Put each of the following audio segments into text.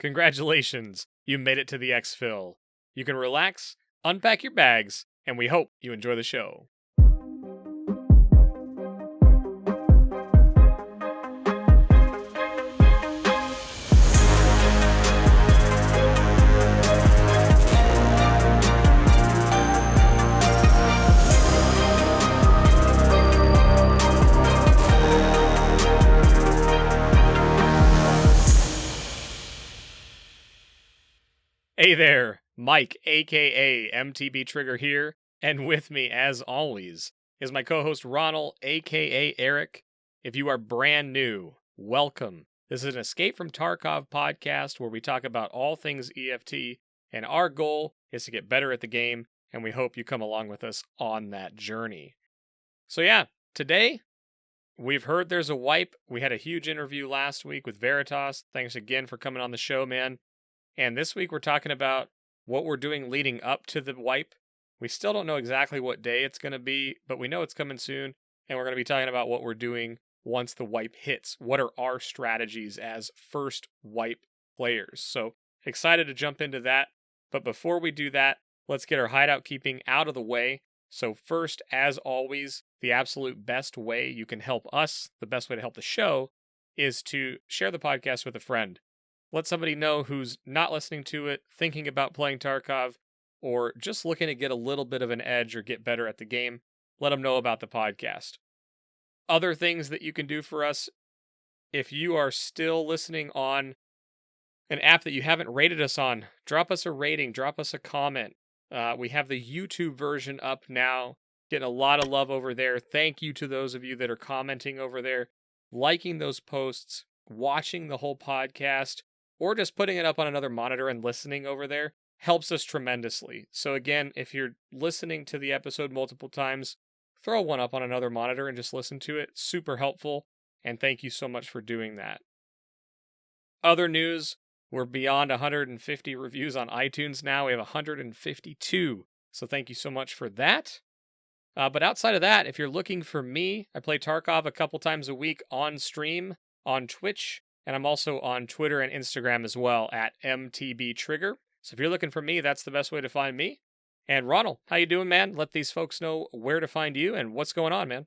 Congratulations, you made it to the EXFIL. You can relax, unpack your bags, and we hope you enjoy the show. Hey there, Mike, aka MTBtrigger here, and with me, as always, is my co-host Ronald, aka Eric. If you are brand new, welcome. This is an Escape from Tarkov podcast where we talk about all things EFT, and our goal is to get better at the game, and we hope you come along with us on that journey. So yeah, today, we've heard there's a wipe. We had a huge interview last week with Veritas. Thanks again for coming on the show, man. And this week we're talking about what we're doing leading up to the wipe. We still don't know exactly what day it's going to be, but we know it's coming soon. And we're going to be talking about what we're doing once the wipe hits. What are our strategies as first wipe players? So excited to jump into that. But before we do that, let's get our hideout keeping out of the way. So first, as always, the absolute best way you can help us, the best way to help the show, is to share the podcast with a friend. Let somebody know who's not listening to it, thinking about playing Tarkov, or just looking to get a little bit of an edge or get better at the game. Let them know about the podcast. Other things that you can do for us, if you are still listening on an app that you haven't rated us on, drop us a rating, drop us a comment. We have the YouTube version up now, getting a lot of love over there. Thank you to those of you that are commenting over there, liking those posts, watching the whole podcast, or just putting it up on another monitor and listening over there helps us tremendously. So again, if you're listening to the episode multiple times, throw one up on another monitor and just listen to it. Super helpful, and thank you so much for doing that. Other news, we're beyond 150 reviews on iTunes now. We have 152, so thank you so much for that. But outside of that, if you're looking for me, I play Tarkov a couple times a week on stream, on Twitch, and I'm also on Twitter and Instagram as well at MTBtrigger. So if you're looking for me, that's the best way to find me. And Ronald, how you doing, man? Let these folks know where to find you and what's going on, man.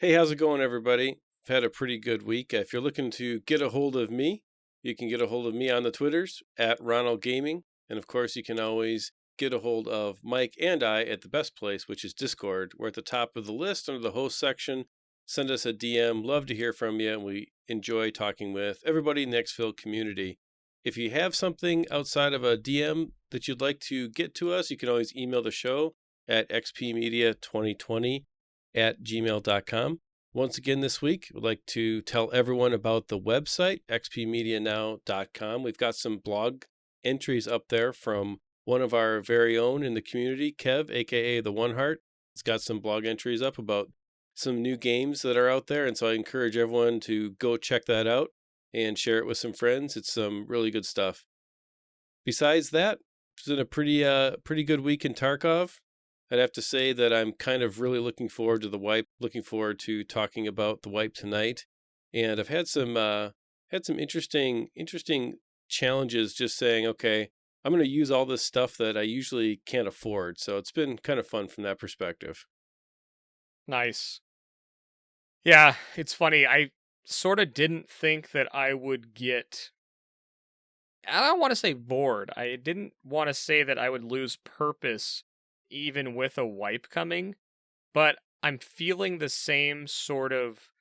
Hey, how's it going, everybody? I've had a pretty good week. If you're looking to get a hold of me, you can get a hold of me on the Twitters at Ronalgaming. And of course, you can always get a hold of Mike and I at the best place, which is Discord. We're at the top of the list under the host section. Send us a DM. Love to hear from you. And we enjoy talking with everybody in the EXFIL community. If you have something outside of a DM that you'd like to get to us, you can always email the show at XPmedia2020@gmail.com. Once again this week, we'd like to tell everyone about the website, XPMediaNow.com. We've got some blog entries up there from one of our very own in the community, Kev, aka the One Heart. It's got some blog entries up about some new games that are out there, and so I encourage everyone to go check that out and share it with some friends. It's some really good stuff. Besides that, it's been a pretty good week in Tarkov. I'd have to say that I'm kind of really looking forward to the wipe, looking forward to talking about the wipe tonight, and I've had some interesting challenges. Just saying, okay, I'm going to use all this stuff that I usually can't afford, so it's been kind of fun from that perspective. Nice. Yeah, it's funny. I sort of didn't think that I would get, I don't want to say bored. I didn't want to say that I would lose purpose even with a wipe coming, but I'm feeling the same sort of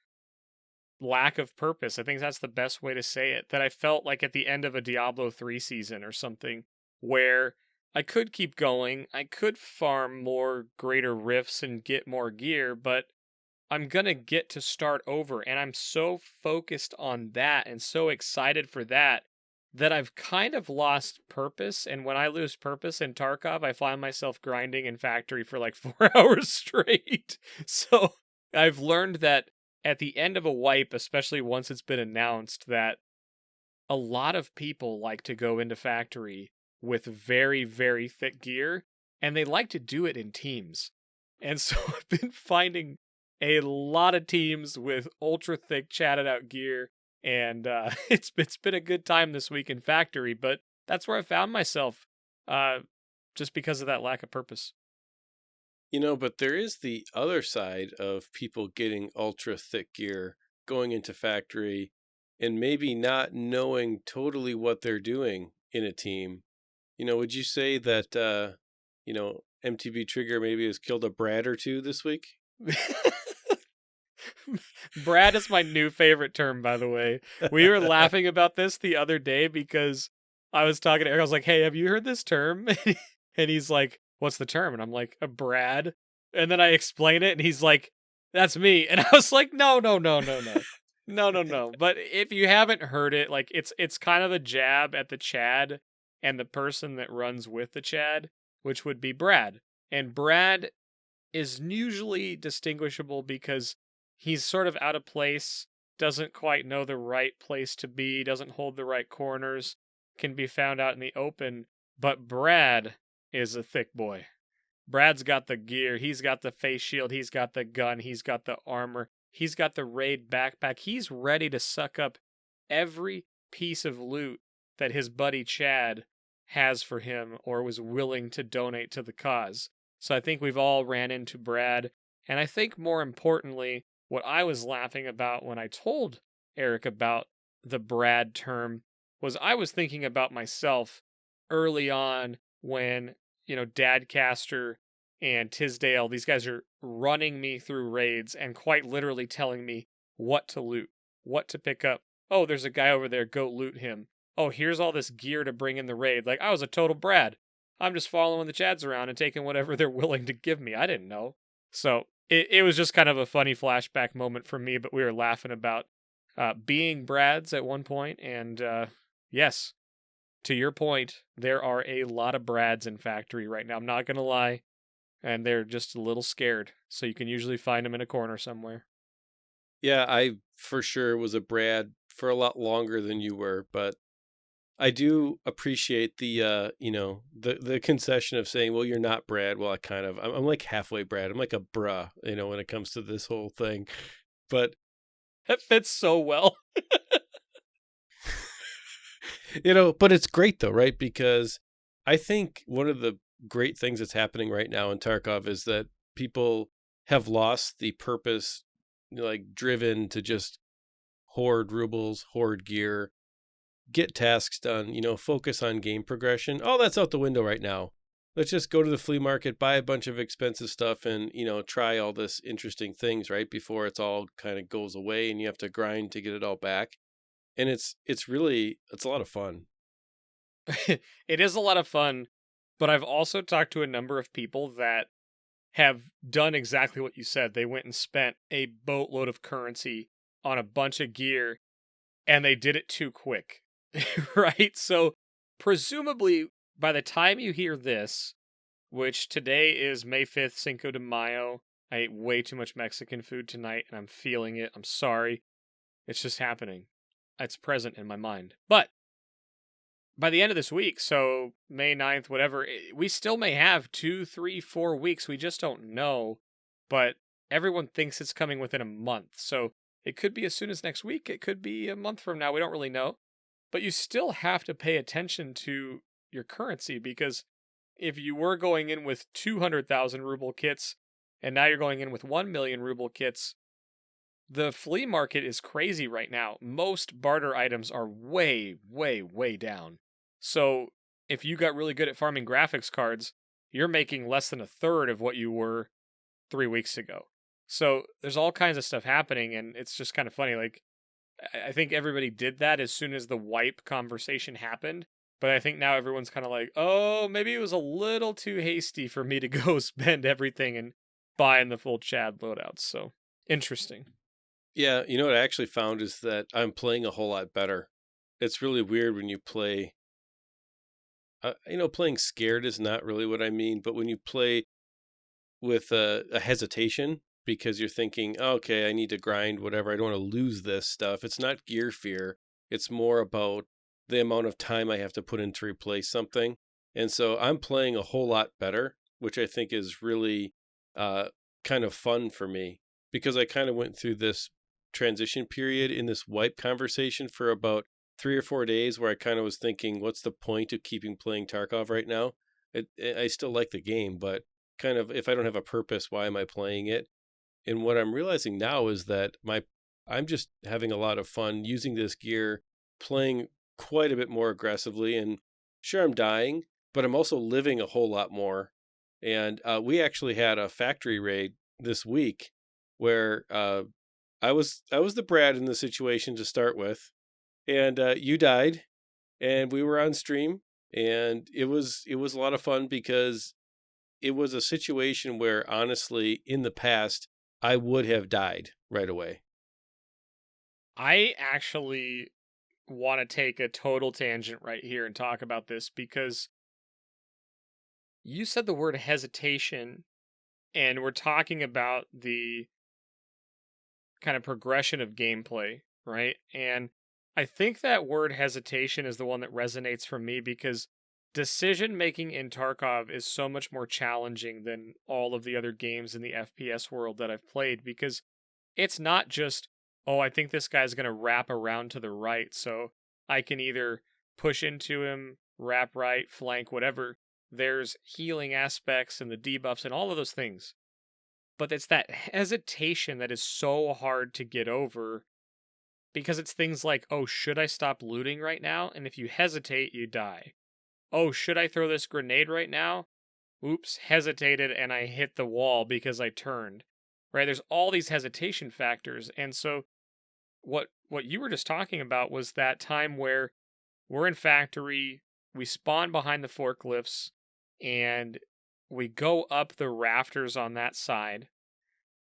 lack of purpose. I think that's the best way to say it, that I felt like at the end of a Diablo 3 season or something, where I could keep going, I could farm more greater rifts and get more gear, but I'm going to get to start over, and I'm so focused on that and so excited for that I've kind of lost purpose. And when I lose purpose in Tarkov, I find myself grinding in factory for like 4 hours straight. So I've learned that at the end of a wipe, especially once it's been announced, that a lot of people like to go into factory with very, very thick gear, and they like to do it in teams. And so I've been finding a lot of teams with ultra thick chatted out gear, And it's been a good time this week in factory, but that's where I found myself, just because of that lack of purpose. But there is the other side of people getting ultra thick gear, going into factory, and maybe not knowing totally what they're doing in a team. Would you say that, MTBtrigger maybe has killed a Brad or two this week? Brad is my new favorite term, by the way. We were laughing about this the other day because I was talking to Eric. I was like, hey, have you heard this term? And he's like, what's the term? And I'm like, a Brad. And then I explain it, and he's like, that's me. And I was like, no. No. But if you haven't heard it, like it's kind of a jab at the Chad and the person that runs with the Chad, which would be Brad. And Brad is usually distinguishable because he's sort of out of place, doesn't quite know the right place to be, doesn't hold the right corners, can be found out in the open. But Brad is a thick boy. Brad's got the gear, he's got the face shield, he's got the gun, he's got the armor, he's got the raid backpack. He's ready to suck up every piece of loot that his buddy Chad has for him or was willing to donate to the cause. So I think we've all ran into Brad. And I think more importantly, what I was laughing about when I told Eric about the Brad term was I was thinking about myself early on when, Dadcaster and Tisdale, these guys are running me through raids and quite literally telling me what to loot, what to pick up. Oh, there's a guy over there, go loot him. Oh, here's all this gear to bring in the raid. Like, I was a total Brad. I'm just following the Chads around and taking whatever they're willing to give me. I didn't know. So it was just kind of a funny flashback moment for me, but we were laughing about being Brads at one point. And yes, to your point, there are a lot of Brads in factory right now. I'm not going to lie. And they're just a little scared. So you can usually find them in a corner somewhere. Yeah, I for sure was a Brad for a lot longer than you were, but I do appreciate the the concession of saying, well, you're not Brad. Well, I'm like halfway Brad. I'm like a bruh, when it comes to this whole thing. But that fits so well. But it's great though, right? Because I think one of the great things that's happening right now in Tarkov is that people have lost the purpose, like driven to just hoard rubles, hoard gear, get tasks done, focus on game progression. All that's out the window right now. Let's just go to the flea market, buy a bunch of expensive stuff, and, try all this interesting things, right? Before it's all kind of goes away and you have to grind to get it all back. And it's a lot of fun. It is a lot of fun, but I've also talked to a number of people that have done exactly what you said. They went and spent a boatload of currency on a bunch of gear, and they did it too quick. Right? So presumably by the time you hear this, which today is May 5th, Cinco de Mayo, I ate way too much Mexican food tonight and I'm feeling it. I'm sorry. It's just happening. It's present in my mind. But by the end of this week, so May 9th, whatever, we still may have 2, 3, 4 weeks. We just don't know. But everyone thinks it's coming within a month. So it could be as soon as next week. It could be a month from now. We don't really know. But you still have to pay attention to your currency, because if you were going in with 200,000 ruble kits and now you're going in with 1 million ruble kits, the flea market is crazy right now. Most barter items are way, way, way down. So if you got really good at farming graphics cards, you're making less than a third of what you were 3 weeks ago. So there's all kinds of stuff happening, and it's just kind of funny. Like, I think everybody did that as soon as the wipe conversation happened. But I think now everyone's kind of like, oh, maybe it was a little too hasty for me to go spend everything and buying the full Chad loadouts. So interesting. Yeah, what I actually found is that I'm playing a whole lot better. It's really weird when you play, playing scared is not really what I mean, but when you play with a hesitation because you're thinking, okay, I need to grind whatever, I don't want to lose this stuff. It's not gear fear. It's more about the amount of time I have to put in to replace something. And so I'm playing a whole lot better, which I think is really kind of fun for me, because I kind of went through this transition period in this wipe conversation for about 3 or 4 days where I kind of was thinking, what's the point of keeping playing Tarkov right now? I still like the game, but kind of if I don't have a purpose, why am I playing it? And what I'm realizing now is that I'm just having a lot of fun using this gear, playing quite a bit more aggressively. And sure, I'm dying, but I'm also living a whole lot more. And we actually had a factory raid this week where I was the Brad in the situation to start with, and you died, and we were on stream, and it was a lot of fun because it was a situation where honestly in the past I would have died right away. I actually want to take a total tangent right here and talk about this because you said the word hesitation, and we're talking about the kind of progression of gameplay, right? And I think that word hesitation is the one that resonates for me because decision making in Tarkov is so much more challenging than all of the other games in the FPS world that I've played, because it's not just, oh, I think this guy's going to wrap around to the right, so I can either push into him, wrap right, flank, whatever. There's healing aspects and the debuffs and all of those things. But it's that hesitation that is so hard to get over, because it's things like, oh, should I stop looting right now? And if you hesitate, you die. Oh, should I throw this grenade right now? Oops, hesitated and I hit the wall because I turned. Right? There's all these hesitation factors. And so what you were just talking about was that time where we're in factory, we spawn behind the forklifts, and we go up the rafters on that side,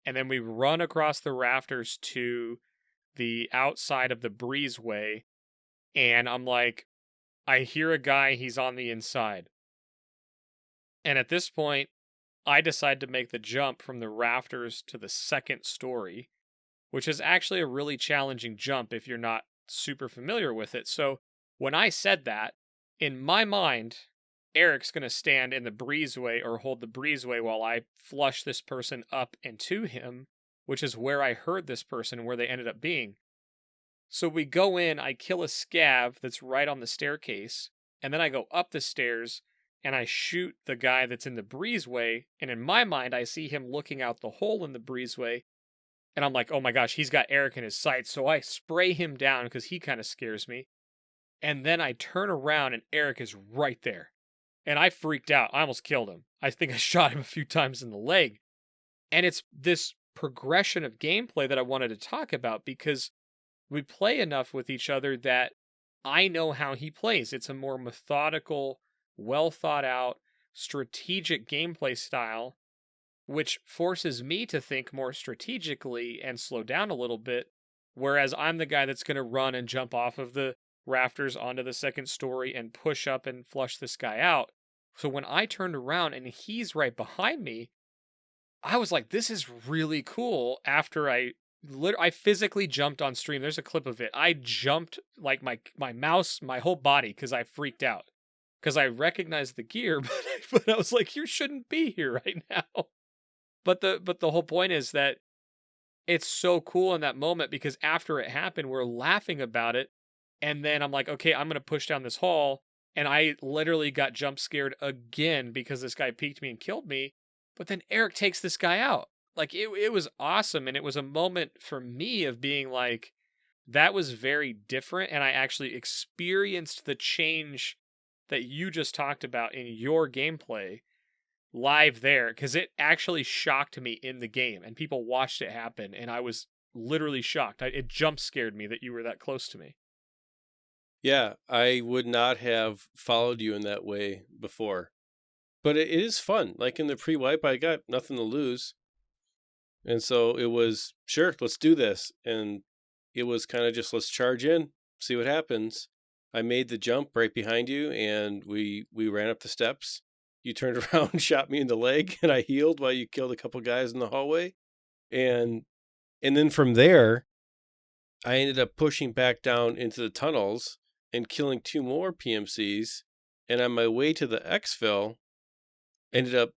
and then we run across the rafters to the outside of the breezeway, and I'm like, I hear a guy, he's on the inside. And at this point, I decide to make the jump from the rafters to the second story, which is actually a really challenging jump if you're not super familiar with it. So when I said that, in my mind, Eric's going to stand in the breezeway or hold the breezeway while I flush this person up and to him, which is where I heard this person and where they ended up being. So we go in, I kill a scav that's right on the staircase, and then I go up the stairs and I shoot the guy that's in the breezeway, and in my mind I see him looking out the hole in the breezeway, and I'm like, oh my gosh, he's got Eric in his sights, so I spray him down because he kind of scares me, and then I turn around and Eric is right there. And I freaked out. I almost killed him. I think I shot him a few times in the leg. And it's this progression of gameplay that I wanted to talk about because we play enough with each other that I know how he plays. It's a more methodical, well thought out, strategic gameplay style, which forces me to think more strategically and slow down a little bit. Whereas I'm the guy that's going to run and jump off of the rafters onto the second story and push up and flush this guy out. So when I turned around and he's right behind me, I was like, this is really cool. After I physically jumped on stream. There's a clip of it. I jumped like my mouse, my whole body, because I freaked out. Because I recognized the gear, but I was like, you shouldn't be here right now. But the whole point is that it's so cool in that moment because after it happened, we're laughing about it. And then I'm like, okay, I'm going to push down this hall. And I literally got jump scared again because this guy peeked me and killed me. But then Eric takes this guy out. Like, it was awesome. And it was a moment for me of being like, that was very different. And I actually experienced the change that you just talked about in your gameplay live there. Because it actually shocked me in the game. And people watched it happen. And I was literally shocked. It jump scared me that you were that close to me. Yeah, I would not have followed you in that way before. But it is fun. Like in the pre-wipe, I got nothing to lose. And so it was, sure, let's do this. And it was kind of just, let's charge in, see what happens. I made the jump right behind you, and we ran up the steps. You turned around and shot me in the leg, and I healed while you killed a couple guys in the hallway. And then from there, I ended up pushing back down into the tunnels and killing 2 more PMCs. And on my way to the EXFIL, ended up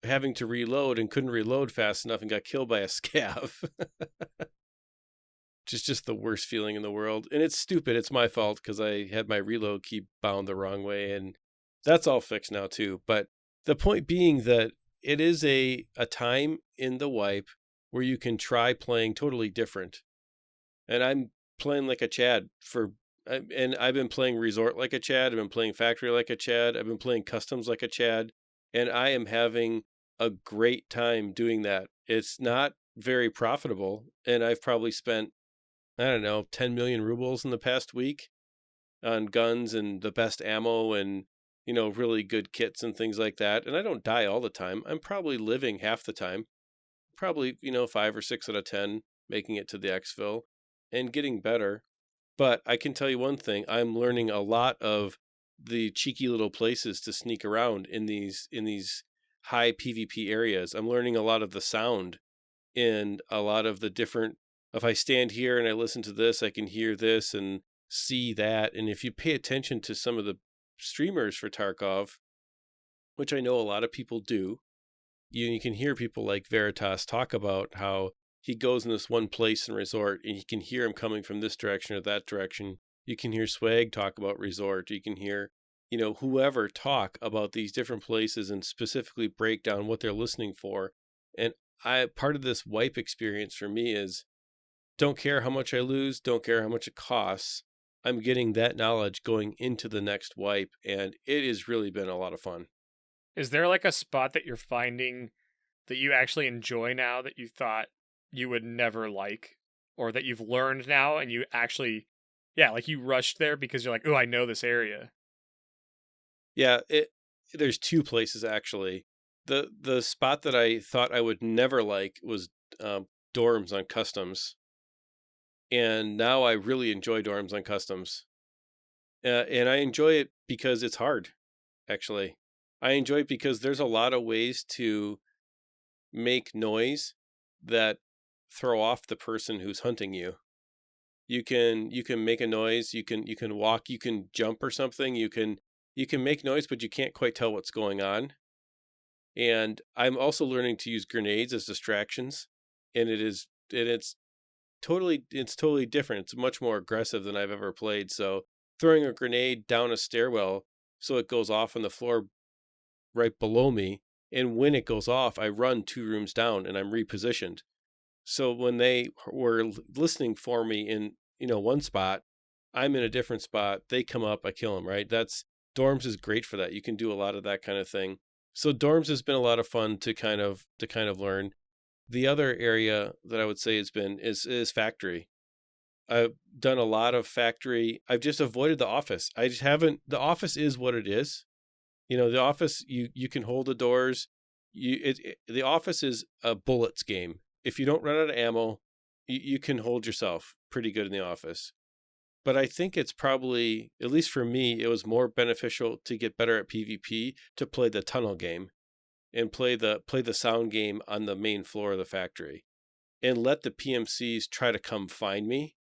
having to reload and couldn't reload fast enough and got killed by a scav. just the worst feeling in the world. And it's stupid. It's my fault because I had my reload key bound the wrong way, and that's all fixed now too. But the point being that it is a time in the wipe where you can try playing totally different. And I'm playing like a Chad and I've been playing Resort like a Chad. I've been playing Factory like a Chad. I've been playing Customs like a Chad. And I am having a great time doing that. It's not very profitable. And I've probably spent, I don't know, 10 million rubles in the past week on guns and the best ammo and, really good kits and things like that. And I don't die all the time. I'm probably living half the time. Probably, 5 or 6 out of 10 making it to the EXFIL and getting better. But I can tell you one thing, I'm learning a lot of the cheeky little places to sneak around in these high PvP areas. I'm learning a lot of the sound and a lot of the different, if I stand here and I listen to this, I can hear this and see that. And if you pay attention to some of the streamers for Tarkov, which I know a lot of people do, you can hear people like Veritas talk about how he goes in this one place in Resort and you can hear him coming from this direction or that direction. You can hear Swag talk about Resort. You can hear, whoever talk about these different places and specifically break down what they're listening for. And part of this wipe experience for me is don't care how much I lose, don't care how much it costs. I'm getting that knowledge going into the next wipe, and it has really been a lot of fun. Is there like a spot that you're finding that you actually enjoy now that you thought you would never like, or that you've learned now and you actually, like you rushed there because you're like, oh, I know this area? Yeah, there's 2 places actually. The spot that I thought I would never like was dorms on Customs, and now I really enjoy dorms on Customs, and I enjoy it because it's hard. Actually, I enjoy it because there's a lot of ways to make noise that throw off the person who's hunting you. You can make a noise, you can walk, you can jump or something, you can make noise, but you can't quite tell what's going on. And I'm also learning to use grenades as distractions, and it's totally different. It's much more aggressive than I've ever played. So throwing a grenade down a stairwell so it goes off on the floor right below me, and when it goes off, I run 2 rooms down and I'm repositioned. So when they were listening for me in, one spot, I'm in a different spot. They come up, I kill them, right? Dorms is great for that. You can do a lot of that kind of thing. So dorms has been a lot of fun to kind of learn. The other area that I would say is factory. I've done a lot of factory. I've just avoided the office. I just haven't. The office is what it is. The office, you can hold the doors. The office is a bullets game. If you don't run out of ammo, you can hold yourself pretty good in the office. But I think it's probably, at least for me, it was more beneficial to get better at PvP to play the tunnel game and play the sound game on the main floor of the factory and let the PMCs try to come find me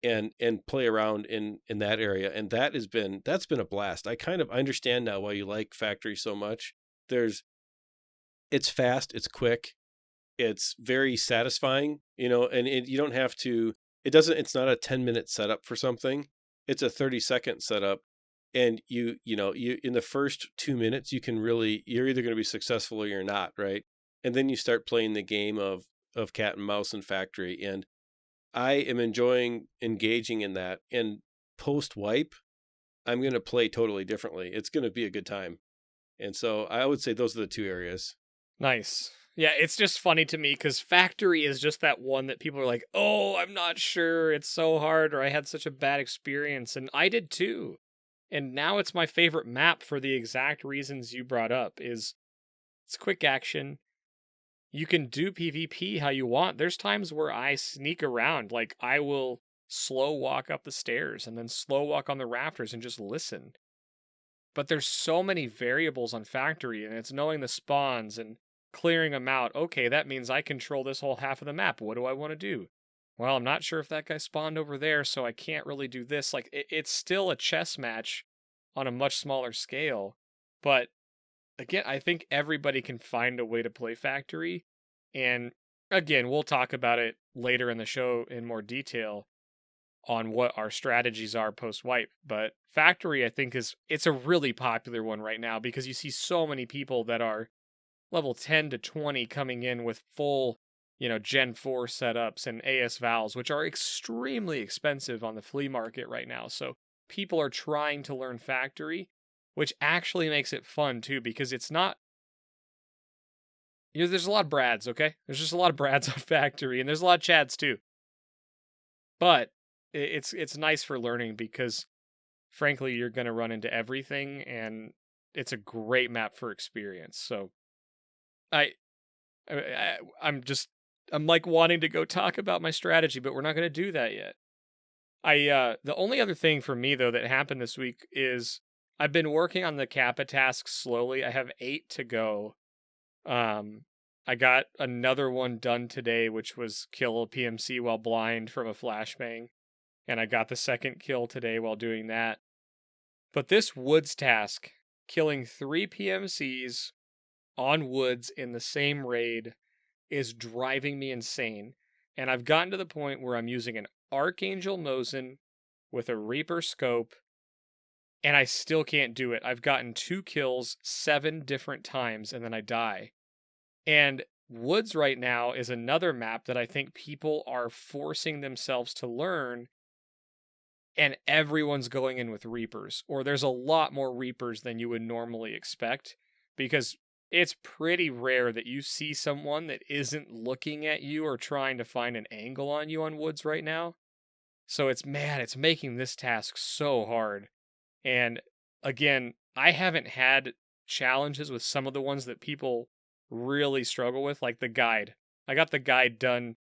and play around in that area. And that's been a blast. I understand now why you like factory so much. It's fast, it's quick, it's very satisfying, and you don't have to, it's not a 10-minute setup for something. It's a 30-second setup. And you in the first 2 minutes, you're either going to be successful or you're not, right? And then you start playing the game of cat and mouse and factory. And I am enjoying engaging in that. And post wipe, I'm going to play totally differently. It's going to be a good time. And so I would say those are the 2 areas. Nice. Yeah, it's just funny to me because factory is just that one that people are like, oh, I'm not sure, it's so hard, or I had such a bad experience. And I did too. And now it's my favorite map for the exact reasons you brought up. It's quick action. You can do PvP how you want. There's times where I sneak around. Like, I will slow walk up the stairs and then slow walk on the rafters and just listen. But there's so many variables on factory, and it's knowing the spawns and clearing them out. Okay, that means I control this whole half of the map. What do I want to do? Well, I'm not sure if that guy spawned over there, so I can't really do this. Like, it's still a chess match on a much smaller scale. But again, I think everybody can find a way to play factory. And again, we'll talk about it later in the show in more detail on what our strategies are post-wipe. But Factory, I think, it's a really popular one right now because you see so many people that are level 10 to 20 coming in with full, Gen 4 setups and AS Vals, which are extremely expensive on the flea market right now. So people are trying to learn Factory, which actually makes it fun too, because it's not, there's a lot of Brads, okay? There's just a lot of Brads on Factory, and there's a lot of Chads too. But it's nice for learning because, frankly, you're going to run into everything, and it's a great map for experience. So I'm like wanting to go talk about my strategy, but we're not going to do that yet. The only other thing for me though that happened this week is I've been working on the Kappa tasks slowly. I have 8 to go. I got another one done today, which was kill a PMC while blind from a flashbang, and I got the second kill today while doing that. But this woods task, killing 3 PMCs on woods in the same raid, is driving me insane. And I've gotten to the point where I'm using an Archangel Mosin with a Reaper scope, and I still can't do it. I've gotten 2 kills 7 different times, and then I die. And Woods right now is another map that I think people are forcing themselves to learn, and everyone's going in with Reapers, or there's a lot more Reapers than you would normally expect, because it's pretty rare that you see someone that isn't looking at you or trying to find an angle on you on Woods right now. So it's making this task so hard. And again, I haven't had challenges with some of the ones that people really struggle with, like the guide. I got the guide done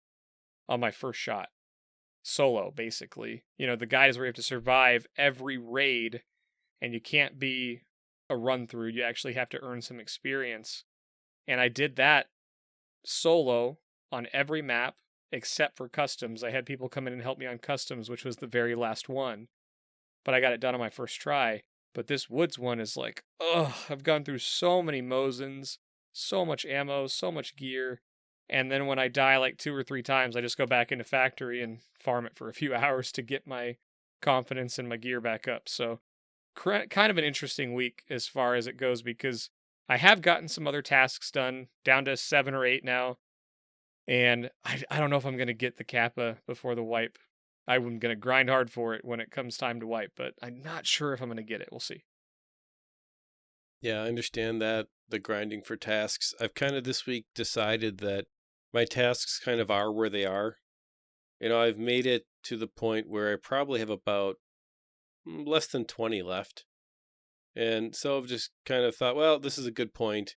on my first shot. Solo, basically. The guide is where you have to survive every raid, and you can't be a run through. You actually have to earn some experience. And I did that solo on every map except for customs. I had people come in and help me on customs, which was the very last one. But I got it done on my first try. But this woods one is like, I've gone through so many Mosins, so much ammo, so much gear. And then when I die like 2 or 3 times, I just go back into Factory and farm it for a few hours to get my confidence and my gear back up. So kind of an interesting week as far as it goes, because I have gotten some other tasks done, down to 7 or 8 now. And I don't know if I'm going to get the Kappa before the wipe. I'm going to grind hard for it when it comes time to wipe, but I'm not sure if I'm going to get it. We'll see. Yeah, I understand that, the grinding for tasks. I've kind of this week decided that my tasks kind of are where they are. I've made it to the point where I probably have about less than 20 left. And so I've just kind of thought, well, this is a good point.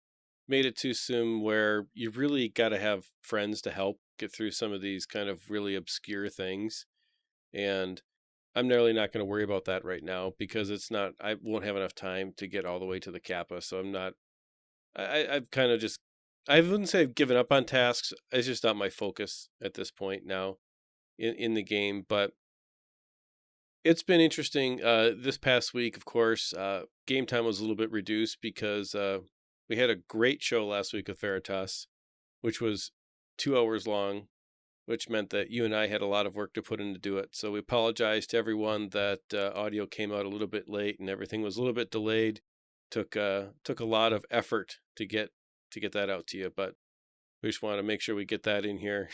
Made it too soon where you really got to have friends to help get through some of these kind of really obscure things. And I'm really not going to worry about that right now, because I won't have enough time to get all the way to the Kappa. So I've kind of just, I wouldn't say I've given up on tasks. It's just not my focus at this point now in the game. But it's been interesting. This past week, of course, game time was a little bit reduced because we had a great show last week with Veritas, which was 2 hours long, which meant that you and I had a lot of work to put in to do it. So we apologize to everyone that audio came out a little bit late and everything was a little bit delayed. Took a lot of effort to get that out to you, but we just want to make sure we get that in here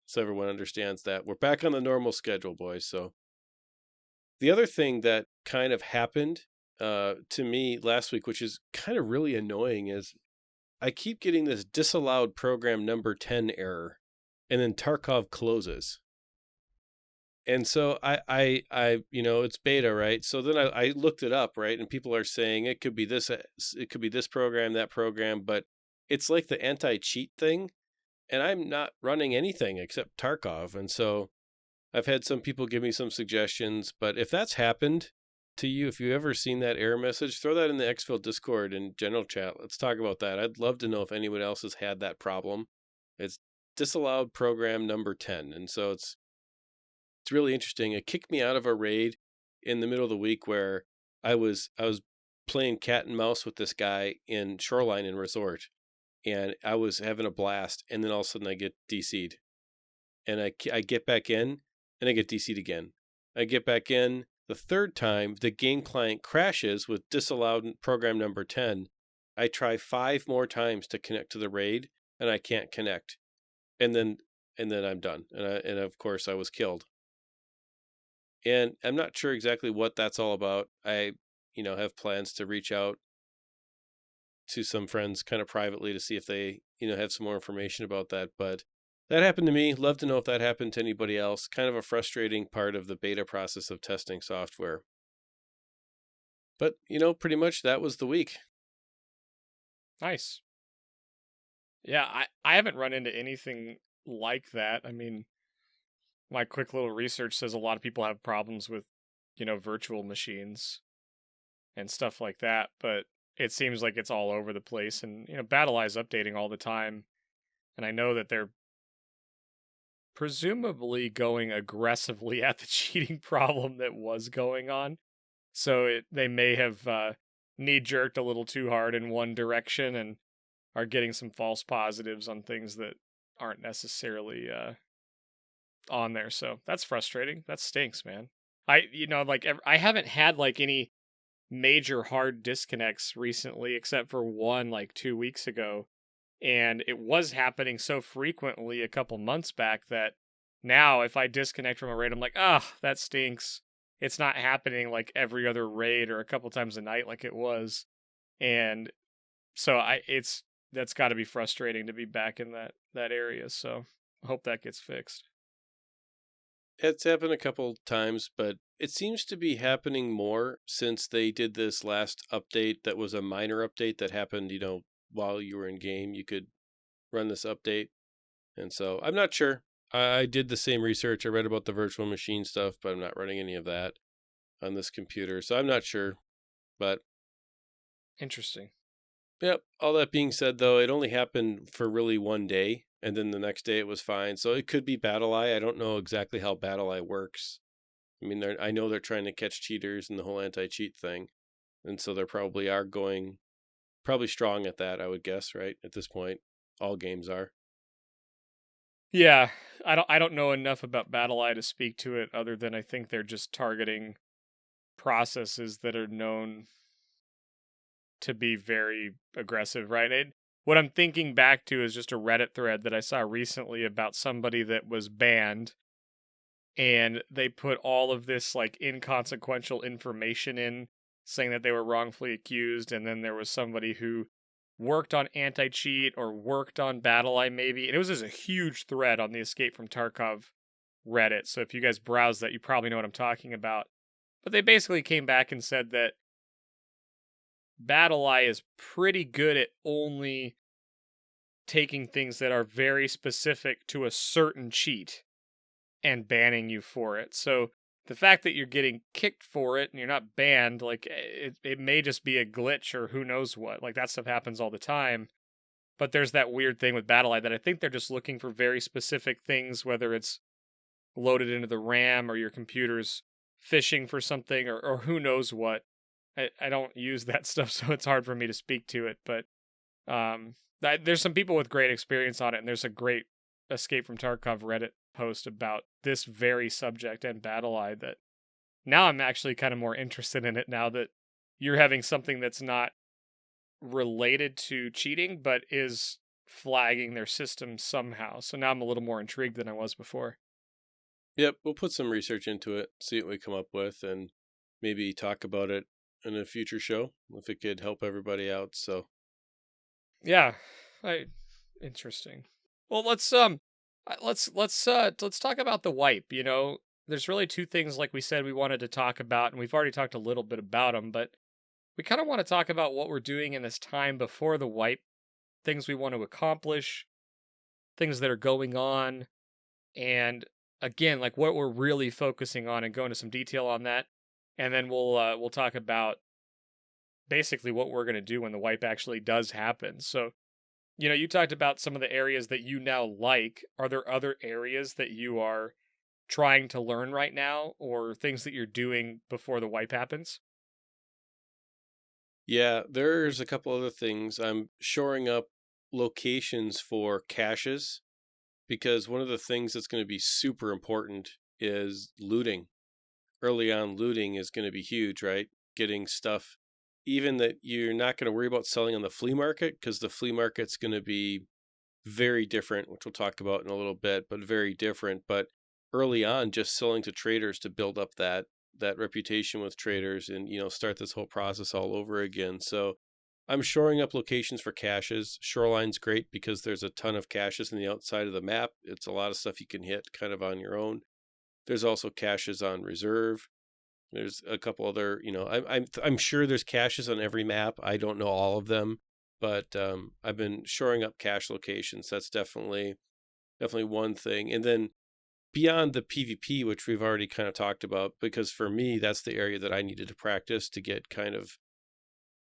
so everyone understands that we're back on the normal schedule, boys. So the other thing that kind of happened to me last week, which is kind of really annoying, is I keep getting this disallowed program number 10 error, and then Tarkov closes. And so I it's beta, right? So then I looked it up, right? And people are saying it could be this program, that program, but it's like the anti-cheat thing. And I'm not running anything except Tarkov. And so I've had some people give me some suggestions, but if that's happened to you, if you've ever seen that error message, throw that in the EXFIL Discord and general chat. Let's talk about that. I'd love to know if anyone else has had that problem. It's disallowed program number 10. And so it's really interesting. It kicked me out of a raid in the middle of the week where I was playing cat and mouse with this guy in Shoreline and Resort, and I was having a blast, and then all of a sudden I get DC'd. and I get back in, and I get DC'd again. I get back in the third time, the game client crashes with disallowed program number 10. I try 5 more times to connect to the raid, and I can't connect. And then I'm done. And of course I was killed. And I'm not sure exactly what that's all about. I, have plans to reach out to some friends kind of privately to see if they, have some more information about that. But that happened to me. Love to know if that happened to anybody else. Kind of a frustrating part of the beta process of testing software. But, pretty much that was the week. Nice. Yeah, I haven't run into anything like that. I mean, my quick little research says a lot of people have problems with, virtual machines and stuff like that, but it seems like it's all over the place. And, BattleEye's updating all the time. And I know that they're presumably going aggressively at the cheating problem that was going on. So they may have knee-jerked a little too hard in one direction and are getting some false positives on things that aren't necessarily on there. So that's frustrating. That stinks, man. I haven't had like any major hard disconnects recently, except for one like 2 weeks ago. And it was happening so frequently a couple months back that now if I disconnect from a raid, I'm like, that stinks. It's not happening like every other raid or a couple times a night like it was. And so that's got to be frustrating to be back in that area. So I hope that gets fixed. It's happened a couple times, but it seems to be happening more since they did this last update that was a minor update that happened, while you were in game. You could run this update. And so I'm not sure. I did the same research. I read about the virtual machine stuff, but I'm not running any of that on this computer. So I'm not sure. But interesting. Yep. All that being said, though, it only happened for really one day. And then the next day it was fine. So it could be BattleEye. I don't know exactly how BattleEye works. I mean, I know they're trying to catch cheaters and the whole anti-cheat thing. And so they probably are going strong at that, I would guess, right? At this point, all games are. Yeah, I don't know enough about BattleEye to speak to it other than I think they're just targeting processes that are known to be very aggressive, right? What I'm thinking back to is just a Reddit thread that I saw recently about somebody that was banned, and they put all of this like inconsequential information in saying that they were wrongfully accused, and then there was somebody who worked on anti-cheat or worked on BattleEye maybe, and it was just a huge thread on the Escape from Tarkov Reddit. So if you guys browse that, you probably know what I'm talking about. But they basically came back and said that BattleEye is pretty good at only taking things that are very specific to a certain cheat and banning you for it. So the fact that you're getting kicked for it and you're not banned, like it may just be a glitch or who knows what. Like that stuff happens all the time. But there's that weird thing with BattleEye that I think they're just looking for very specific things, whether it's loaded into the RAM or your computer's fishing for something or who knows what. I don't use that stuff, so it's hard for me to speak to it. But there's some people with great experience on it, and there's a great Escape from Tarkov Reddit post about this very subject and BattleEye that now I'm actually kind of more interested in it now that you're having something that's not related to cheating, but is flagging their system somehow. So now I'm a little more intrigued than I was before. Yep, we'll put some research into it, see what we come up with, and maybe talk about it in a future show if it could help everybody out. So yeah, interesting. Well, let's talk about the wipe. There's really two things, like we said, we wanted to talk about, and we've already talked a little bit about them, but we kind of want to talk about what we're doing in this time before the wipe, things we want to accomplish, things that are going on, and again, like what we're really focusing on, and go into some detail on that, and then we'll talk about basically what we're going to do when the wipe actually does happen. So, you talked about some of the areas that you now like. Are there other areas that you are trying to learn right now, or things that you're doing before the wipe happens? Yeah, there's a couple other things. I'm shoring up locations for caches because one of the things that's going to be super important is looting. Early on, looting is going to be huge, right? Getting stuff, even that you're not going to worry about selling on the flea market, because the flea market's going to be very different, which we'll talk about in a little bit, but very different. But early on, just selling to traders to build up that reputation with traders and, start this whole process all over again. So I'm shoring up locations for caches. Shoreline's great because there's a ton of caches on the outside of the map. It's a lot of stuff you can hit kind of on your own. There's also caches on reserve. There's a couple other, I'm sure there's caches on every map. I don't know all of them, but I've been shoring up cache locations. That's definitely one thing. And then beyond the PvP, which we've already kind of talked about, because for me, that's the area that I needed to practice to get kind of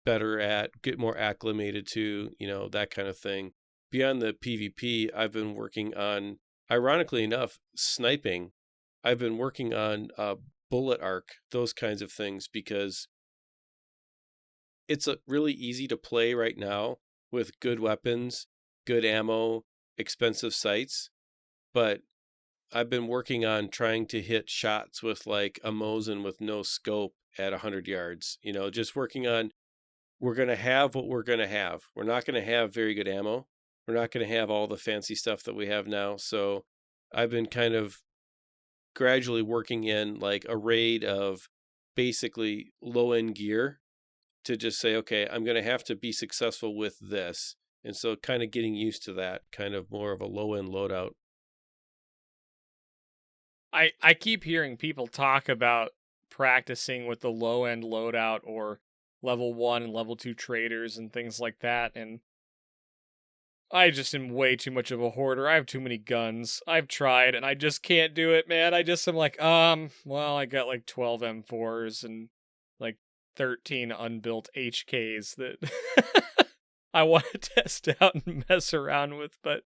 better at, get more acclimated to, that kind of thing. Beyond the PvP, I've been working on, ironically enough, sniping. I've been working on bullet arc, those kinds of things, because it's really easy to play right now with good weapons, good ammo, expensive sights. But I've been working on trying to hit shots with like a Mosin with no scope at 100 yards, just working on, we're going to have what we're going to have. We're not going to have very good ammo. We're not going to have all the fancy stuff that we have now. So I've been kind of gradually working in like a raid of basically low end gear to just say, okay, I'm going to have to be successful with this. And so kind of getting used to that, kind of more of a low end loadout. I keep hearing people talk about practicing with the low end loadout or level 1 and level 2 traders and things like that, and I just am way too much of a hoarder. I have too many guns. I've tried and I just can't do it, man. I just am like, well, I got like 12 M4s and like 13 unbuilt HKs that I want to test out and mess around with, but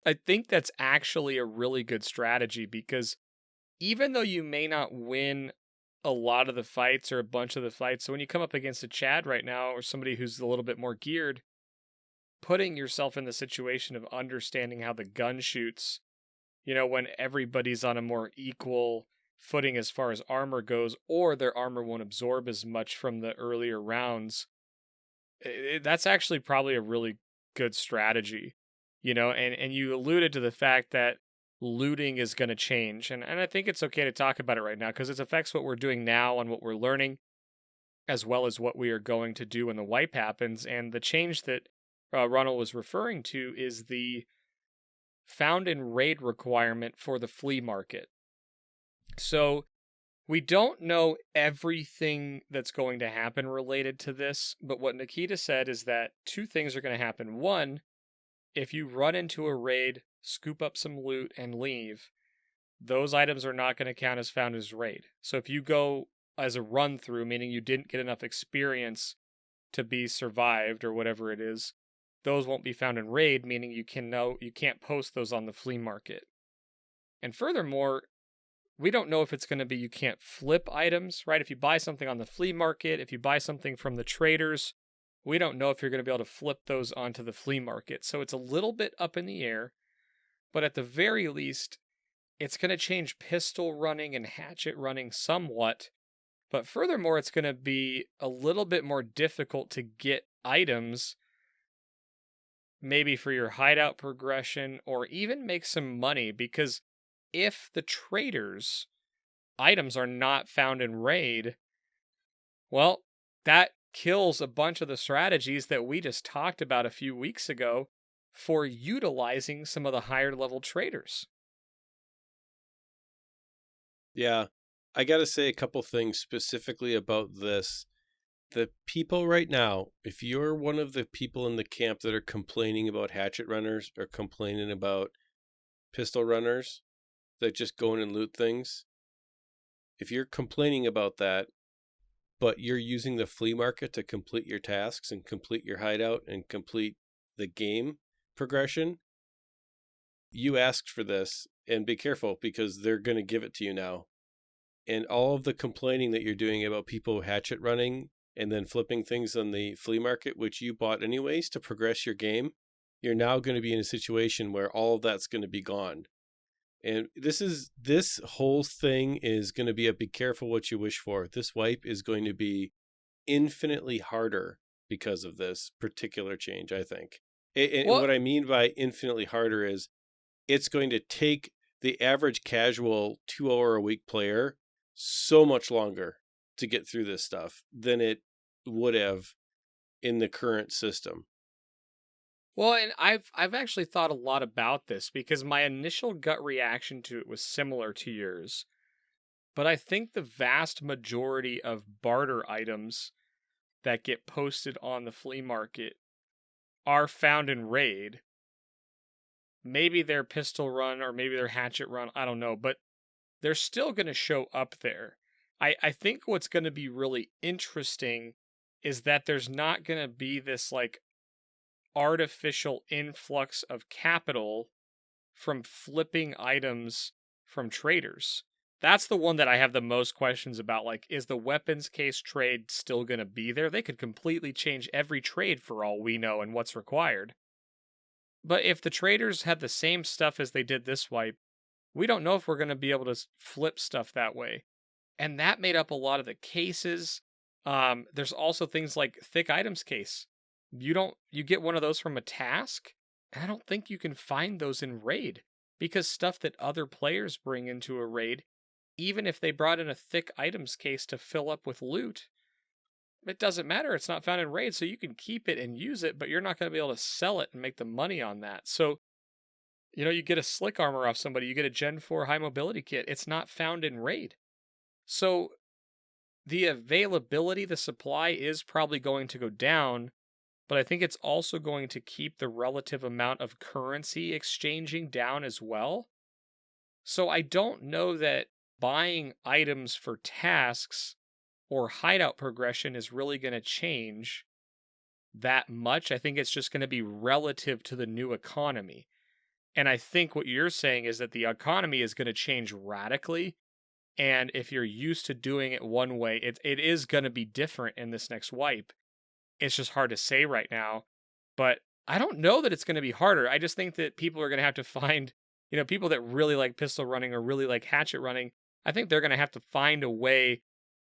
I think that's actually a really good strategy, because even though you may not win a lot of the fights or a bunch of the fights, so when you come up against a Chad right now or somebody who's a little bit more geared, putting yourself in the situation of understanding how the gun shoots, when everybody's on a more equal footing as far as armor goes, or their armor won't absorb as much from the earlier rounds, that's actually probably a really good strategy. And you alluded to the fact that looting is going to change. And I think it's okay to talk about it right now, because it affects what we're doing now and what we're learning, as well as what we are going to do when the wipe happens. And the change that Ronald was referring to is the found in raid requirement for the flea market. So we don't know everything that's going to happen related to this, but what Nikita said is that two things are going to happen. One, if you run into a raid, scoop up some loot, and leave, those items are not going to count as found as raid. So if you go as a run through, meaning you didn't get enough experience to be survived or whatever it is, those won't be found in raid, meaning you can't post those on the flea market. And furthermore, we don't know if it's going to be you can't flip items, right? If you buy something on the flea market, if you buy something from the traders, we don't know if you're going to be able to flip those onto the flea market. So it's a little bit up in the air, but at the very least, it's going to change pistol running and hatchet running somewhat. But furthermore, it's going to be a little bit more difficult to get items, maybe for your hideout progression, or even make some money, because if the traders' items are not found in raid, well, that kills a bunch of the strategies that we just talked about a few weeks ago for utilizing some of the higher level traders. Yeah, I got to say a couple things specifically about this. The people right now, if you're one of the people in the camp that are complaining about hatchet runners or complaining about pistol runners that just go in and loot things, if you're complaining about that, but you're using the flea market to complete your tasks and complete your hideout and complete the game progression, you asked for this, and be careful, because they're going to give it to you now. And all of the complaining that you're doing about people hatchet running and then flipping things on the flea market, which you bought anyways to progress your game, you're now going to be in a situation where all of that's going to be gone. And this whole thing is going to be a be careful what you wish for. This wipe is going to be infinitely harder because of this particular change, I think. And what I mean by infinitely harder is it's going to take the average casual 2-hour-a-week player so much longer to get through this stuff than it would have in the current system. Well, and I've actually thought a lot about this because my initial gut reaction to it was similar to yours. But I think the vast majority of barter items that get posted on the flea market are found in raid. Maybe they're pistol run or maybe they're hatchet run, I don't know, but they're still going to show up there. I think what's going to be really interesting is that there's not going to be this like artificial influx of capital from flipping items from traders. That's the one that I have the most questions about. Like, is the weapons case trade still going to be there? They could completely change every trade for all we know and what's required. But if the traders had the same stuff as they did this wipe, we don't know if we're going to be able to flip stuff that way. And that made up a lot of the cases. There's also things like thick items case. You get one of those from a task, and I don't think you can find those in raid because stuff that other players bring into a raid, even if they brought in a thick items case to fill up with loot, it doesn't matter. It's not found in raid, so you can keep it and use it, but you're not going to be able to sell it and make the money on that. So, you get a slick armor off somebody, you get a Gen 4 high mobility kit. It's not found in raid. So the availability, the supply is probably going to go down, but I think it's also going to keep the relative amount of currency exchanging down as well. So I don't know that buying items for tasks or hideout progression is really going to change that much. I think it's just going to be relative to the new economy. And I think what you're saying is that the economy is going to change radically. And if you're used to doing it one way, it is going to be different in this next wipe. It's just hard to say right now. But I don't know that it's going to be harder. I just think that people are going to have to find, people that really like pistol running or really like hatchet running, I think they're going to have to find a way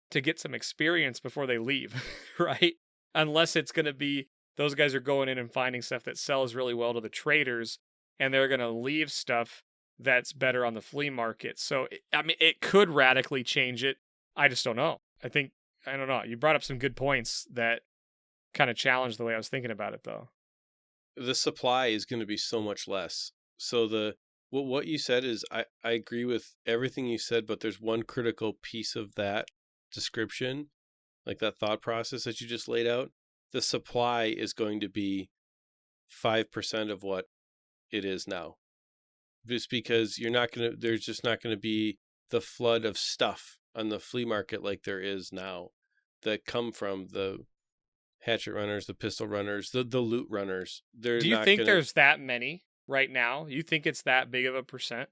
to get some experience before they leave, right? Unless it's going to be those guys are going in and finding stuff that sells really well to the traders, and they're going to leave stuff that's better on the flea market. So, it could radically change it. I just don't know. I don't know. You brought up some good points that kind of challenged the way I was thinking about it, though. The supply is going to be so much less. So what you said is, I agree with everything you said, but there's one critical piece of that description, like that thought process that you just laid out. The supply is going to be 5% of what it is now. Just because there's just not going to be the flood of stuff on the flea market like there is now that come from the hatchet runners, the pistol runners, the loot runners. Do you think there's that many right now? You think it's that big of a percent?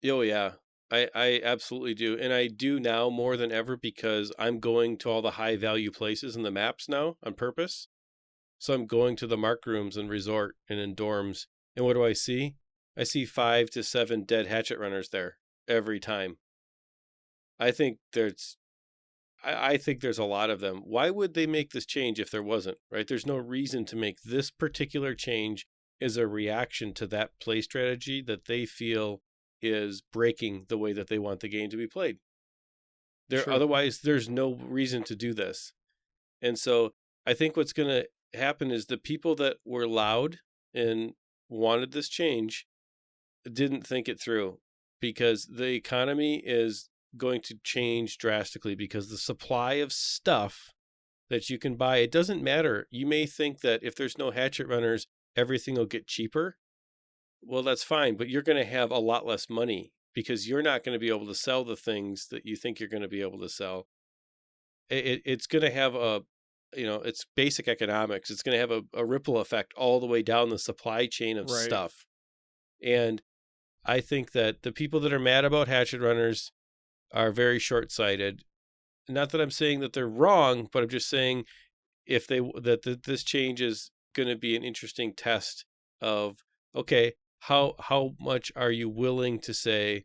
Oh, yeah. I absolutely do. And I do now more than ever because I'm going to all the high value places in the maps now on purpose. So I'm going to the mark rooms and resort and in dorms. And what do I see? I see 5 to 7 dead hatchet runners there every time. I think there's a lot of them. Why would they make this change if there wasn't, right? There's no reason to make this particular change as a reaction to that play strategy that they feel is breaking the way that they want the game to be played. Otherwise, there's no reason to do this. And so I think what's going to happen is the people that were loud and wanted this change didn't think it through, because the economy is going to change drastically because the supply of stuff that you can buy, it doesn't matter. You may think that if there's no hatchet runners, everything will get cheaper. Well, that's fine, but you're going to have a lot less money because you're not going to be able to sell the things that you think you're going to be able to sell. It's going to have it's basic economics. It's going to have a ripple effect all the way down the supply chain of stuff. And I think that the people that are mad about hatchet runners are very short-sighted. Not that I'm saying that they're wrong, but I'm just saying this change is going to be an interesting test of, okay, how much are you willing to say,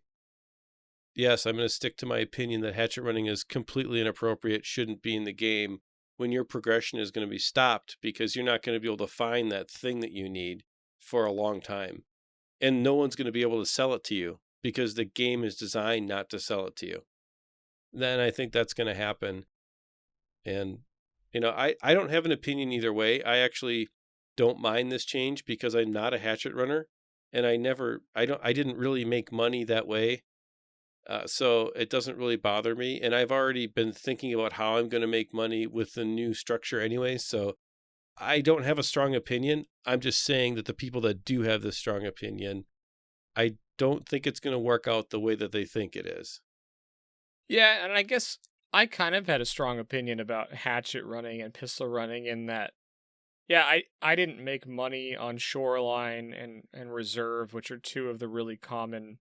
yes, I'm going to stick to my opinion that hatchet running is completely inappropriate, shouldn't be in the game, when your progression is going to be stopped because you're not going to be able to find that thing that you need for a long time. And no one's going to be able to sell it to you because the game is designed not to sell it to you. Then I think that's going to happen. And, I don't have an opinion either way. I actually don't mind this change because I'm not a hatchet runner, and I didn't really make money that way. So it doesn't really bother me. And I've already been thinking about how I'm going to make money with the new structure anyway. So I don't have a strong opinion. I'm just saying that the people that do have this strong opinion, I don't think it's going to work out the way that they think it is. Yeah, and I guess I kind of had a strong opinion about hatchet running and pistol running in that, yeah, I didn't make money on Shoreline and Reserve, which are two of the really common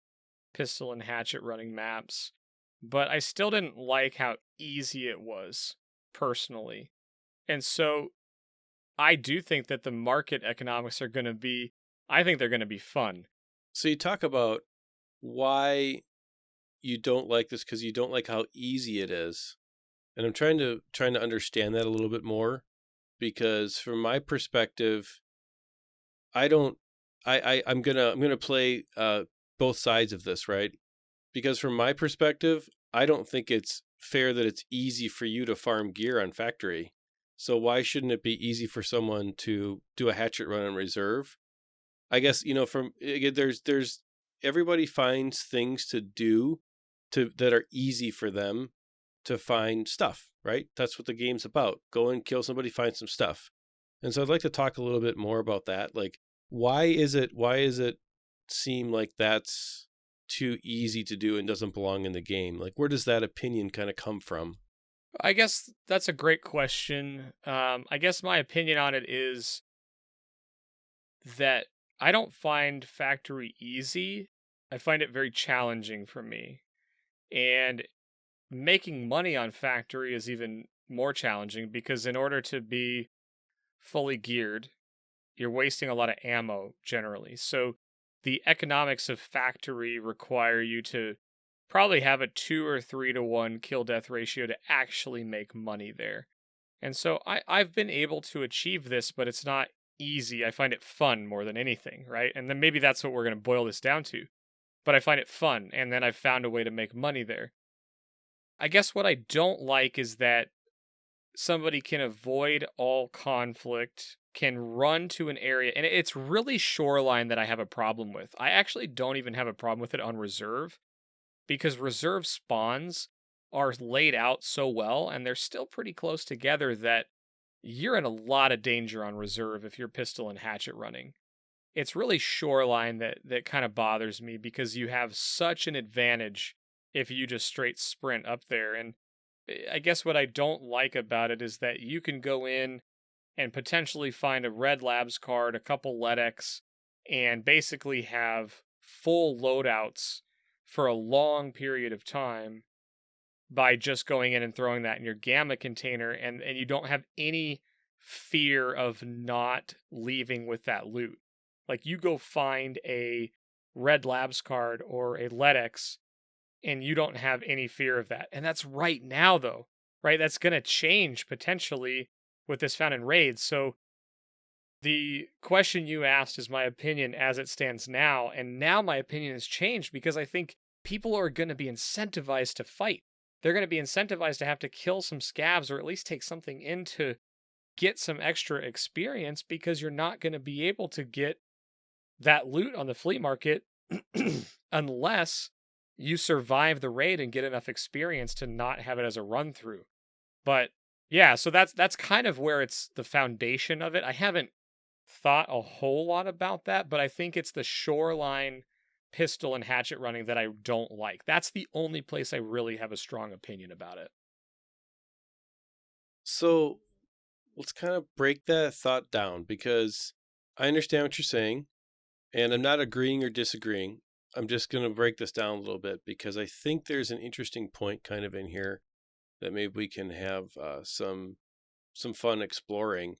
pistol and hatchet running maps, but I still didn't like how easy it was, personally. And so I do think that the market economics are going to be, I think they're going to be fun. So you talk about why you don't like this because you don't like how easy it is. And I'm trying to understand that a little bit more, because from my perspective, I'm gonna play both sides of this, right? Because from my perspective, I don't think it's fair that it's easy for you to farm gear on factory. So why shouldn't it be easy for someone to do a hatchet run on reserve? I guess, there's everybody finds things to do that are easy for them to find stuff, right? That's what the game's about. Go and kill somebody, find some stuff. And so I'd like to talk a little bit more about that. Like, why is it seem like that's too easy to do and doesn't belong in the game? Like, where does that opinion kind of come from? I guess that's a great question. I guess my opinion on it is that I don't find factory easy. I find it very challenging for me. And making money on factory is even more challenging because in order to be fully geared, you're wasting a lot of ammo generally. So the economics of factory require you to probably have a 2 or 3 to 1 kill death ratio to actually make money there. And so I've been able to achieve this, but it's not easy. I find it fun more than anything, right? And then maybe that's what we're going to boil this down to. But I find it fun, and then I've found a way to make money there. I guess what I don't like is that somebody can avoid all conflict, can run to an area, and it's really Shoreline that I have a problem with. I actually don't even have a problem with it on Reserve, because Reserve spawns are laid out so well, and they're still pretty close together that you're in a lot of danger on Reserve if you're pistol and hatchet running. It's really Shoreline that kind of bothers me because you have such an advantage if you just straight sprint up there. And I guess what I don't like about it is that you can go in and potentially find a Red Labs card, a couple LEDX, and basically have full loadouts for a long period of time by just going in and throwing that in your gamma container, and you don't have any fear of not leaving with that loot. Like, you go find a Red Labs card or a LEDX, and you don't have any fear of that. And that's right now, though, right? That's going to change potentially with this found in raids. So the question you asked is my opinion as it stands now. And now my opinion has changed because I think people are going to be incentivized to fight. They're going to be incentivized to have to kill some scavs or at least take something in to get some extra experience, because you're not going to be able to get that loot on the flea market unless you survive the raid and get enough experience to not have it as a run through. But yeah, so that's kind of where it's the foundation of it. I haven't thought a whole lot about that, but I think it's the Shoreline pistol and hatchet running that I don't like. That's the only place I really have a strong opinion about it. So let's kind of break that thought down, because I understand what you're saying, and I'm not agreeing or disagreeing. I'm just going to break this down a little bit because I think there's an interesting point kind of in here that maybe we can have some fun exploring.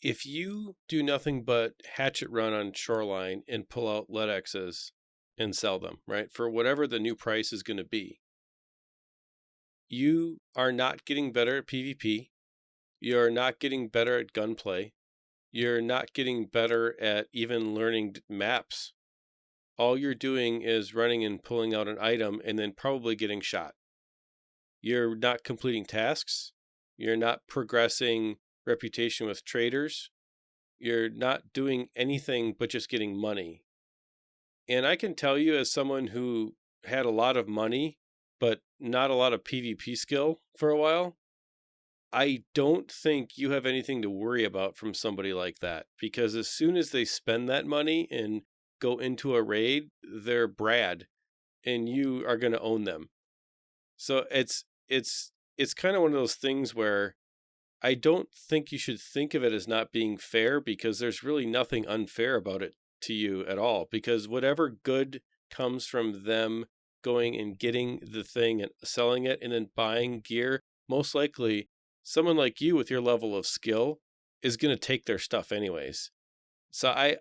if you do nothing but hatchet run on Shoreline and pull out LEDXs and sell them, right, for whatever the new price is going to be, you are not getting better at PvP. You're not getting better at gunplay. You're not getting better at even learning maps. All you're doing is running and pulling out an item and then probably getting shot. You're not completing tasks. You're not progressing reputation with traders. You're not doing anything but just getting money. And I can tell you, as someone who had a lot of money, but not a lot of PvP skill for a while, I don't think you have anything to worry about from somebody like that, because as soon as they spend that money and go into a raid, they're Brad and you are going to own them. So it's kind of one of those things where I don't think you should think of it as not being fair, because there's really nothing unfair about it to you at all, because whatever good comes from them going and getting the thing and selling it and then buying gear, most likely someone like you with your level of skill is going to take their stuff anyways. So I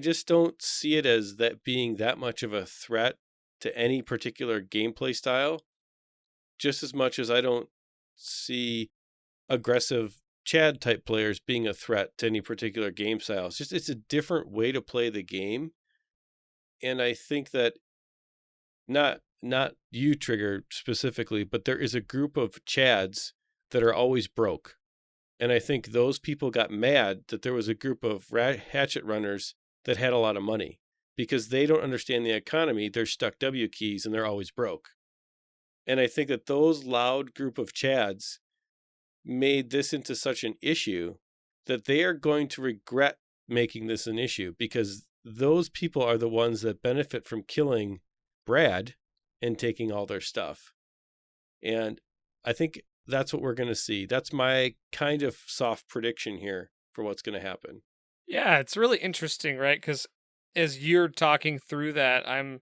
just don't see it as that being that much of a threat to any particular gameplay style, just as much as I don't see aggressive Chad type players being a threat to any particular game style. It's a different way to play the game. And I think that not you, Trigger, specifically, but there is a group of Chads that are always broke. And I think those people got mad that there was a group of hatchet runners that had a lot of money, because they don't understand the economy. They're stuck W keys and they're always broke. And I think that those loud group of Chads made this into such an issue that they are going to regret making this an issue, because those people are the ones that benefit from killing Brad and taking all their stuff. And I think that's what we're going to see. That's my kind of soft prediction here for what's going to happen. Yeah, it's really interesting, right? Because as you're talking through that, I'm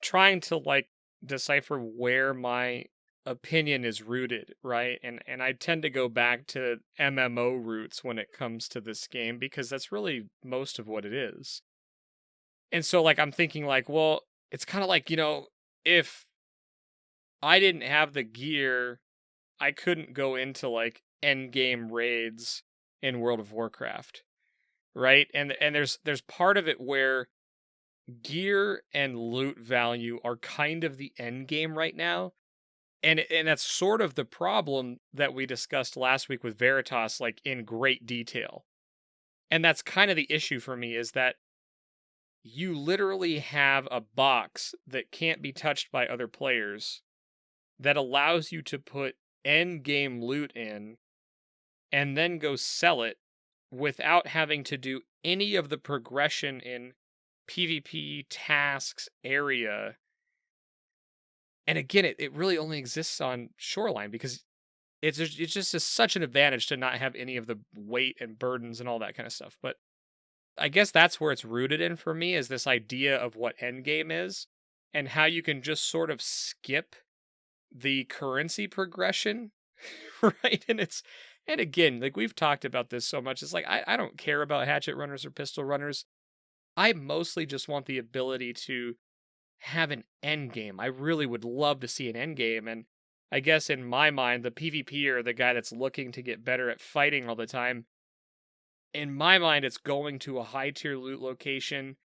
trying to decipher where my opinion is rooted, right? And I tend to go back to MMO roots when it comes to this game, because that's really most of what it is. And so I'm thinking well, it's kind of if I didn't have the gear, I couldn't go into end game raids in World of Warcraft, right? And there's part of it where gear and loot value are kind of the end game right now. And that's sort of the problem that we discussed last week with Veritas, in great detail. And that's kind of the issue for me, is that you literally have a box that can't be touched by other players that allows you to put end game loot in and then go sell it without having to do any of the progression in PvP tasks area. And again, it really only exists on Shoreline, because it's just such an advantage to not have any of the weight and burdens and all that kind of stuff. But I guess that's where it's rooted in for me, is this idea of what endgame is and how you can just sort of skip the currency progression, right? And again, we've talked about this so much. It's I don't care about hatchet runners or pistol runners. I mostly just want the ability to have an end game. I really would love to see an end game. And I guess in my mind, the PvPer, the guy that's looking to get better at fighting all the time, in my mind, it's going to a high tier loot location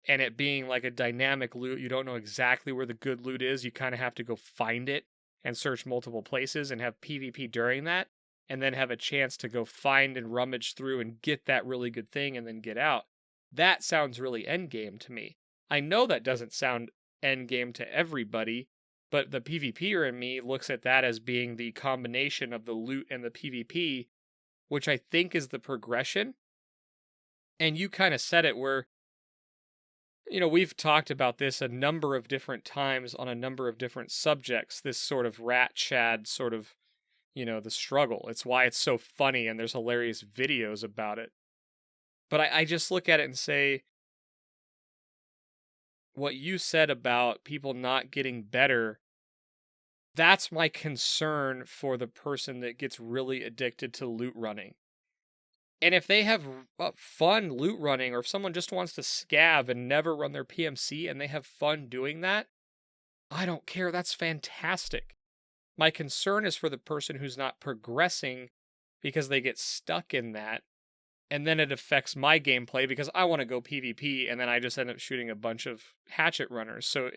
and it being a dynamic loot. You don't know exactly where the good loot is. You kind of have to go find it and search multiple places and have PvP during that, and then have a chance to go find and rummage through and get that really good thing and then get out. That sounds really endgame to me. I know that doesn't sound endgame to everybody, but the PvPer in me looks at that as being the combination of the loot and the PvP, which I think is the progression. And you kind of said it where, we've talked about this a number of different times on a number of different subjects, this sort of rat chad sort of, the struggle. It's why it's so funny and there's hilarious videos about it. But I just look at it and say, what you said about people not getting better that's my concern for the person that gets really addicted to loot running. And if they have fun loot running, or if someone just wants to scav and never run their PMC and they have fun doing that, I don't care. That's fantastic. My concern is for the person who's not progressing because they get stuck in that. And then it affects my gameplay because I want to go PvP and then I just end up shooting a bunch of hatchet runners. So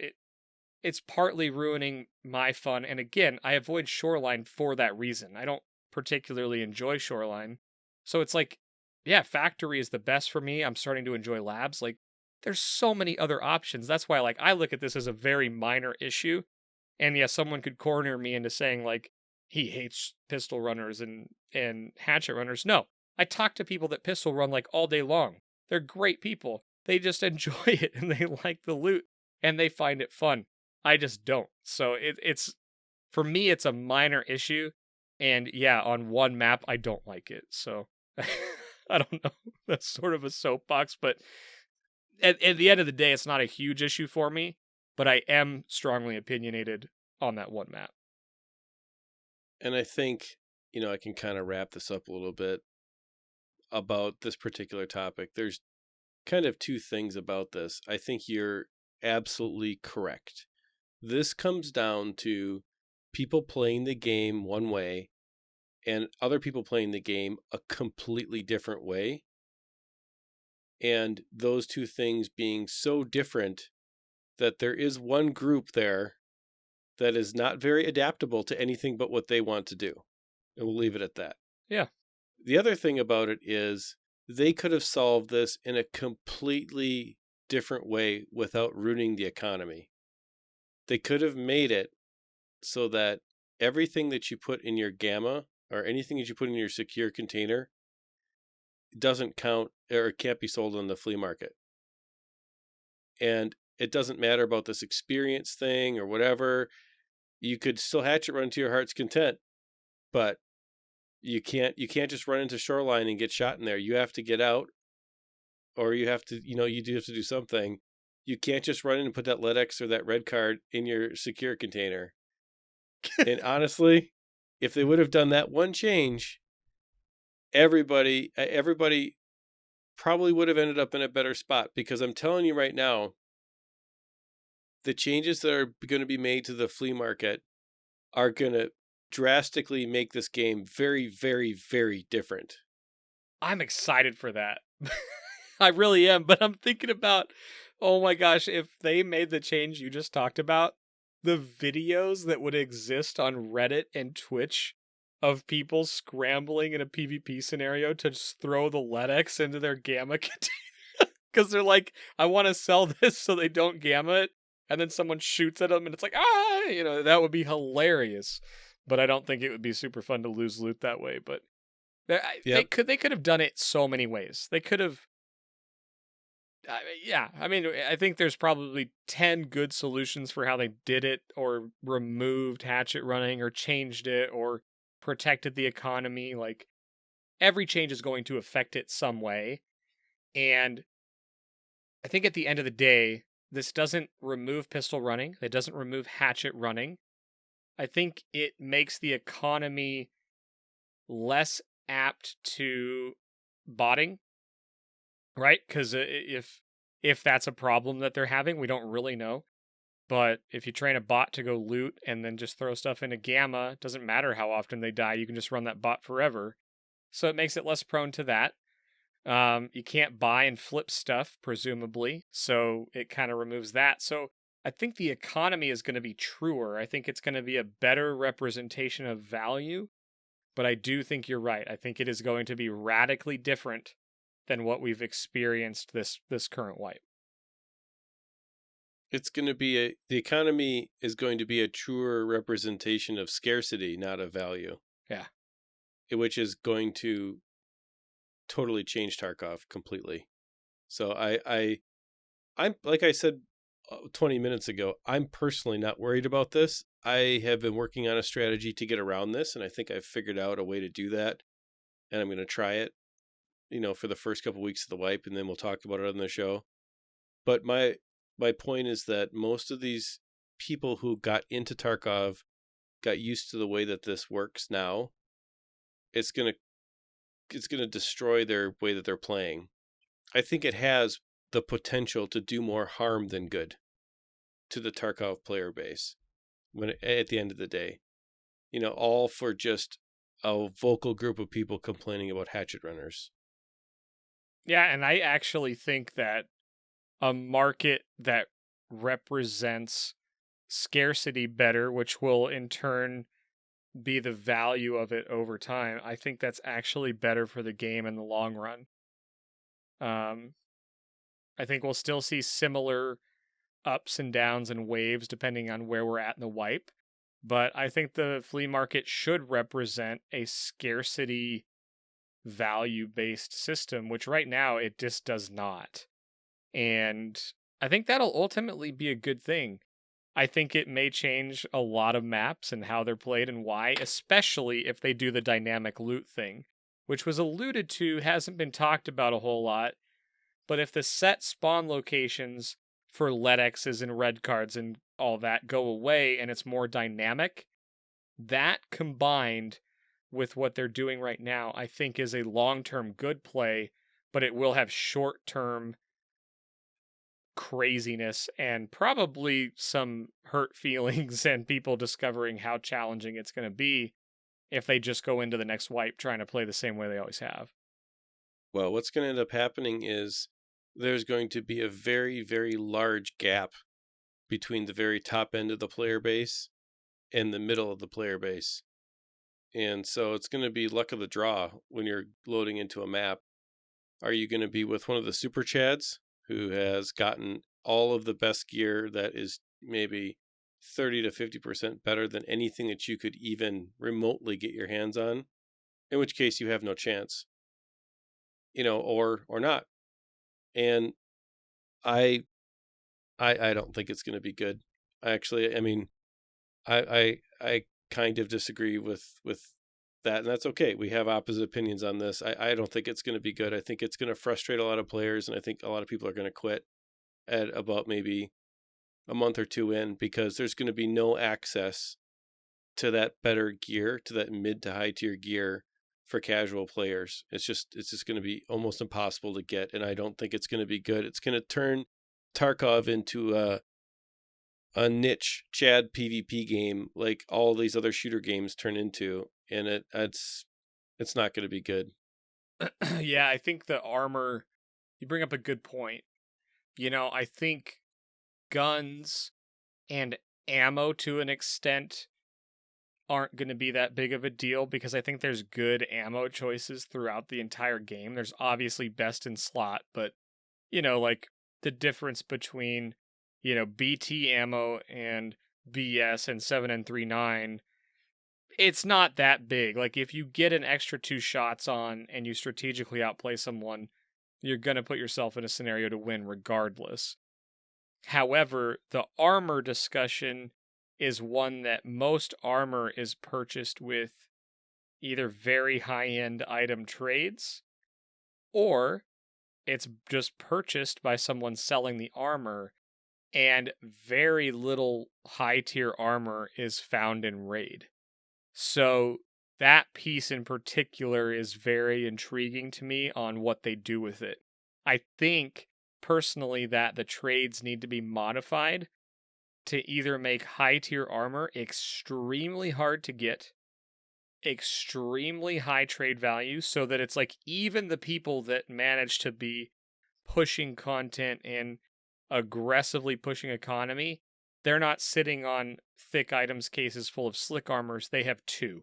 it's partly ruining my fun. And again, I avoid Shoreline for that reason. I don't particularly enjoy Shoreline. So it's like, yeah, Factory is the best for me. I'm starting to enjoy Labs. Like, there's so many other options. That's why, like, I look at this as a very minor issue. And yeah, someone could corner me into saying, like, he hates pistol runners and hatchet runners. No, I talk to people that pistol run like all day long. They're great people. They just enjoy it and they like the loot and they find it fun. I just don't. So it's for me, it's a minor issue. And yeah, on one map, I don't like it. So I don't know. That's sort of a soapbox, but at the end of the day, it's not a huge issue for me. But I am strongly opinionated on that one map. And I think, I can kind of wrap this up a little bit about this particular topic. There's kind of two things about this. I think you're absolutely correct. This comes down to people playing the game one way and other people playing the game a completely different way. And those two things being so different that there is one group there that is not very adaptable to anything but what they want to do. And we'll leave it at that. Yeah. The other thing about it is they could have solved this in a completely different way without ruining the economy. They could have made it so that everything that you put in your gamma or anything that you put in your secure container doesn't count or can't be sold on the flea market. And it doesn't matter about this experience thing or whatever. You could still hatchet run to your heart's content, but you can't just run into Shoreline and get shot in there. You have to get out, or you have to, you do have to do something. You can't just run in and put that LEDX or that red card in your secure container. And honestly, if they would have done that one change, everybody probably would have ended up in a better spot, because I'm telling you right now, the changes that are going to be made to the flea market are going to drastically make this game very, very, very different. I'm excited for that. I really am, but I'm thinking about, oh my gosh, if they made the change you just talked about, the videos that would exist on Reddit and Twitch of people scrambling in a PvP scenario to just throw the LEDX into their gamma container. Because they're like, I want to sell this so they don't gamma it. And then someone shoots at them and it's like, that would be hilarious. But I don't think it would be super fun to lose loot that way. But they could have done it so many ways. They could have. I think there's probably 10 good solutions for how they did it, or removed hatchet running, or changed it, or protected the economy. Like, every change is going to affect it some way. And I think at the end of the day, this doesn't remove pistol running. It doesn't remove hatchet running. I think it makes the economy less apt to botting, right? Because if that's a problem that they're having, we don't really know. But if you train a bot to go loot and then just throw stuff into gamma, it doesn't matter how often they die. You can just run that bot forever. So it makes it less prone to that. You can't buy and flip stuff, presumably, so it kind of removes that. So I think the economy is going to be truer. I think it's going to be a better representation of value, but I do think you're right. I think it is going to be radically different than what we've experienced this current wipe. It's going to be the economy is going to be a truer representation of scarcity, not of value. Yeah. Which is going to totally change Tarkov completely. So I'm like I said 20 minutes ago, I'm personally not worried about this. I have been working on a strategy to get around this, and I think I've figured out a way to do that. And I'm going to try it, for the first couple of weeks of the wipe, and then we'll talk about it on the show. But my point is that most of these people who got into Tarkov got used to the way that this works now, it's gonna destroy their way that they're playing. I think it has the potential to do more harm than good to the Tarkov player base at the end of the day. All for just a vocal group of people complaining about hatchet runners. Yeah, and I actually think that a market that represents scarcity better, which will in turn be the value of it over time, I think that's actually better for the game in the long run. I think we'll still see similar ups and downs and waves depending on where we're at in the wipe, but I think the flea market should represent a scarcity value-based system, which right now it just does not. And I think that'll ultimately be a good thing. I think it may change a lot of maps and how they're played and why, especially if they do the dynamic loot thing, which was alluded to, hasn't been talked about a whole lot. But if the set spawn locations for LEDXs and red cards and all that go away and it's more dynamic, that combined with what they're doing right now, I think is a long-term good play, but it will have short-term craziness and probably some hurt feelings and people discovering how challenging it's going to be if they just go into the next wipe trying to play the same way they always have. Well, what's going to end up happening is there's going to be a very, very large gap between the very top end of the player base and the middle of the player base. And so it's going to be luck of the draw when you're loading into a map. Are you going to be with one of the super chads who has gotten all of the best gear that is maybe 30 to 50% better than anything that you could even remotely get your hands on? In which case you have no chance, or not. And I don't think it's going to be good. Actually, I mean, I kind of disagree with that, and that's okay. We have opposite opinions on this. I don't think it's going to be good. I think it's going to frustrate a lot of players, and I think a lot of people are going to quit at about maybe a month or two in, because there's going to be no access to that better gear, to that mid to high tier gear for casual players. It's just going to be almost impossible to get, and I don't think it's going to be good. It's going to turn Tarkov into a niche Chad PvP game like all these other shooter games turn into, and it's not going to be good. Yeah, I think the armor, you bring up a good point. I think guns and ammo to an extent aren't going to be that big of a deal, because I think there's good ammo choices throughout the entire game. There's obviously best in slot, but like the difference between BT ammo and BS and 7N39, it's not that big. Like if you get an extra 2 shots on and you strategically outplay someone, you're going to put yourself in a scenario to win regardless. However, the armor discussion is one that most armor is purchased with either very high-end item trades, or it's just purchased by someone selling the armor, and very little high-tier armor is found in raid. So that piece in particular is very intriguing to me on what they do with it. I think personally that the trades need to be modified to either make high-tier armor extremely hard to get, extremely high trade value, so that it's like even the people that manage to be pushing content and aggressively pushing economy, they're not sitting on thick items cases full of slick armors. They have 2,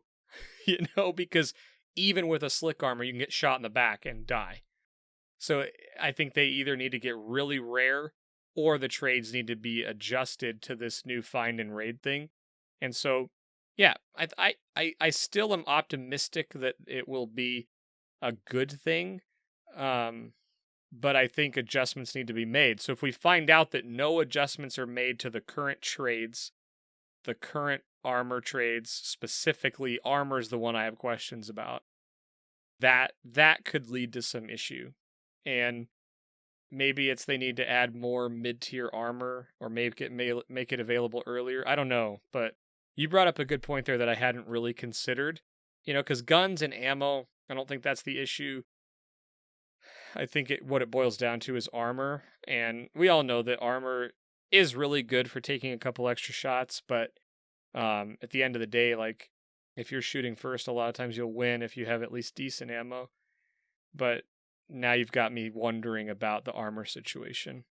because even with a slick armor, you can get shot in the back and die. So I think they either need to get really rare, or the trades need to be adjusted to this new find and raid thing. And so, yeah, I still am optimistic that it will be a good thing. But I think adjustments need to be made. So if we find out that no adjustments are made to the current trades, the current armor trades, specifically armor is the one I have questions about, that could lead to some issue. And maybe it's they need to add more mid-tier armor, or make it available earlier. I don't know, but You brought up a good point there that I hadn't really considered, because guns and ammo, I don't think that's the issue. I think what it boils down to is armor, and we all know that armor is really good for taking a couple extra shots, but at the end of the day, like, if you're shooting first, a lot of times you'll win if you have at least decent ammo. But now you've got me wondering about the armor situation.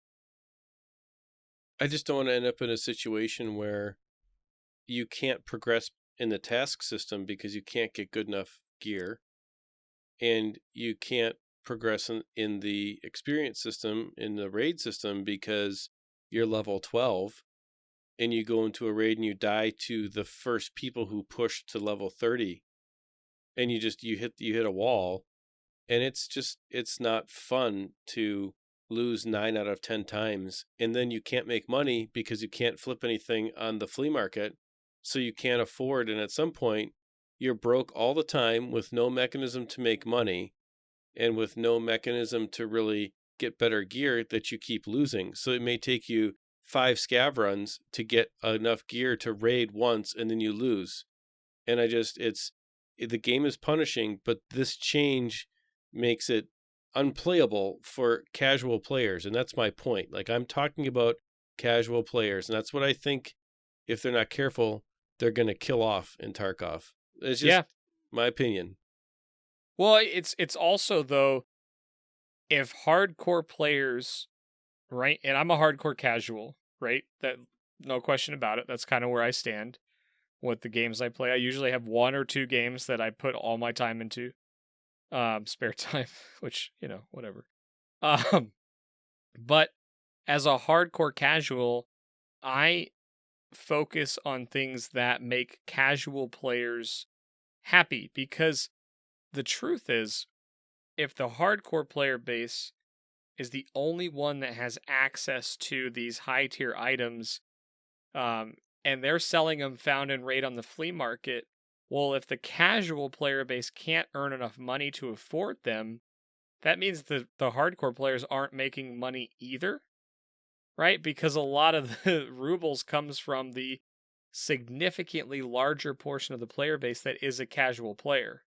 I just don't want to end up in a situation where you can't progress in the task system because you can't get good enough gear, and you can't progress in the experience system, in the raid system, because you're level 12 and you go into a raid and you die to the first people who push to level 30, and you hit a wall, and it's not fun to lose 9 out of 10 times, and then you can't make money because you can't flip anything on the flea market, so you can't afford, and at some point you're broke all the time with no mechanism to make money and with no mechanism to really get better gear, that you keep losing. So it may take you 5 scav runs to get enough gear to raid once, and then you lose. And the game is punishing, but this change makes it unplayable for casual players. And that's my point. Like, I'm talking about casual players, and that's what I think, if they're not careful, they're going to kill off in Tarkov. It's just my opinion. Well, it's also, though, if hardcore players, right, and I'm a hardcore casual, right, that, no question about it, that's kind of where I stand with the games I play. I usually have 1 or 2 games that I put all my time into, spare time, which, whatever. But as a hardcore casual, I focus on things that make casual players happy, because the truth is, if the hardcore player base is the only one that has access to these high tier items, and they're selling them found and raid on the flea market, well, if the casual player base can't earn enough money to afford them, that means the hardcore players aren't making money either, right? Because a lot of the rubles comes from the significantly larger portion of the player base that is a casual player,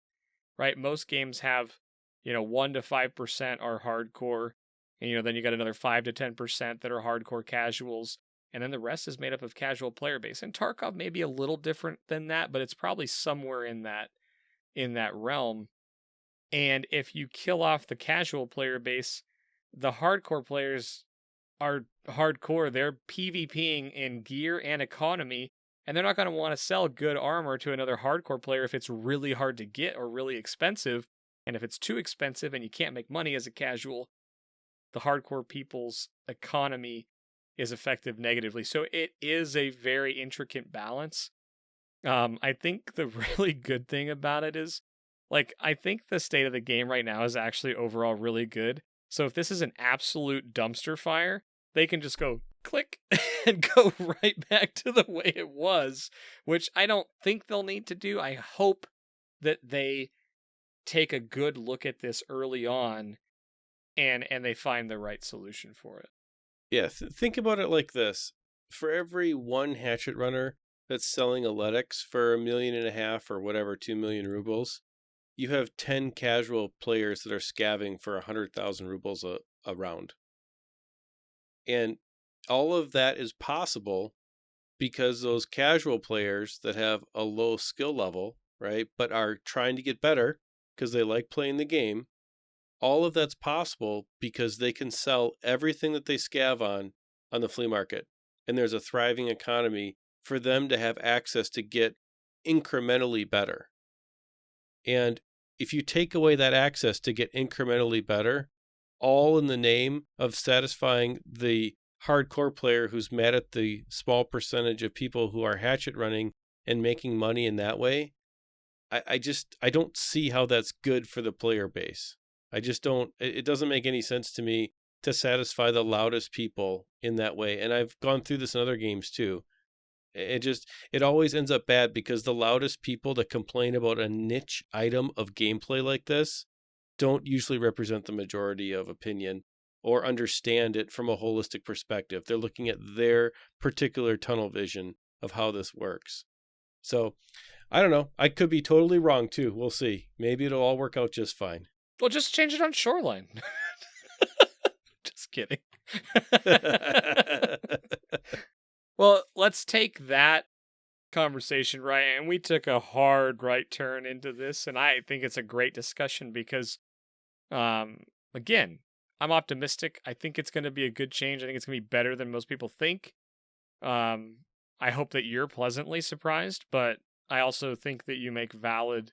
right? Most games have, 1 to 5% are hardcore, and then you got another 5 to 10% that are hardcore casuals, and then the rest is made up of casual player base. And Tarkov may be a little different than that, but it's probably somewhere in that realm. And if you kill off the casual player base, the hardcore players are hardcore. They're PvPing in gear and economy, and they're not going to want to sell good armor to another hardcore player if it's really hard to get or really expensive. And if it's too expensive and you can't make money as a casual, the hardcore people's economy is affected negatively. So it is a very intricate balance. I think the really good thing about it is, like, I think the state of the game right now is actually overall really good. So if this is an absolute dumpster fire, they can just go click and go right back to the way it was, which I don't think they'll need to do. I hope that they take a good look at this early on and they find the right solution for it. Yeah, think about it like this. For every 1 hatchet runner that's selling Eletics for $1.5 million or whatever, 2 million rubles, you have 10 casual players that are scavving for 100,000 rubles a round. And all of that is possible because those casual players that have a low skill level, right, but are trying to get better because they like playing the game, all of that's possible because they can sell everything that they scav on the flea market. And there's a thriving economy for them to have access to get incrementally better. And if you take away that access to get incrementally better, all in the name of satisfying the hardcore player who's mad at the small percentage of people who are hatchet running and making money in that way, I don't see how that's good for the player base. I just don't. It doesn't make any sense to me to satisfy the loudest people in that way. And I've gone through this in other games too. It always ends up bad because the loudest people that complain about a niche item of gameplay like this don't usually represent the majority of opinion or understand it from a holistic perspective. They're looking at their particular tunnel vision of how this works. So I don't know. I could be totally wrong too. We'll see. Maybe it'll all work out just fine. Well, just change it on Shoreline. Just kidding. Well, let's take that conversation, right? And we took a hard right turn into this, and I think it's a great discussion because, again, I'm optimistic. I think it's going to be a good change. I think it's going to be better than most people think. I hope that you're pleasantly surprised, but I also think that you make valid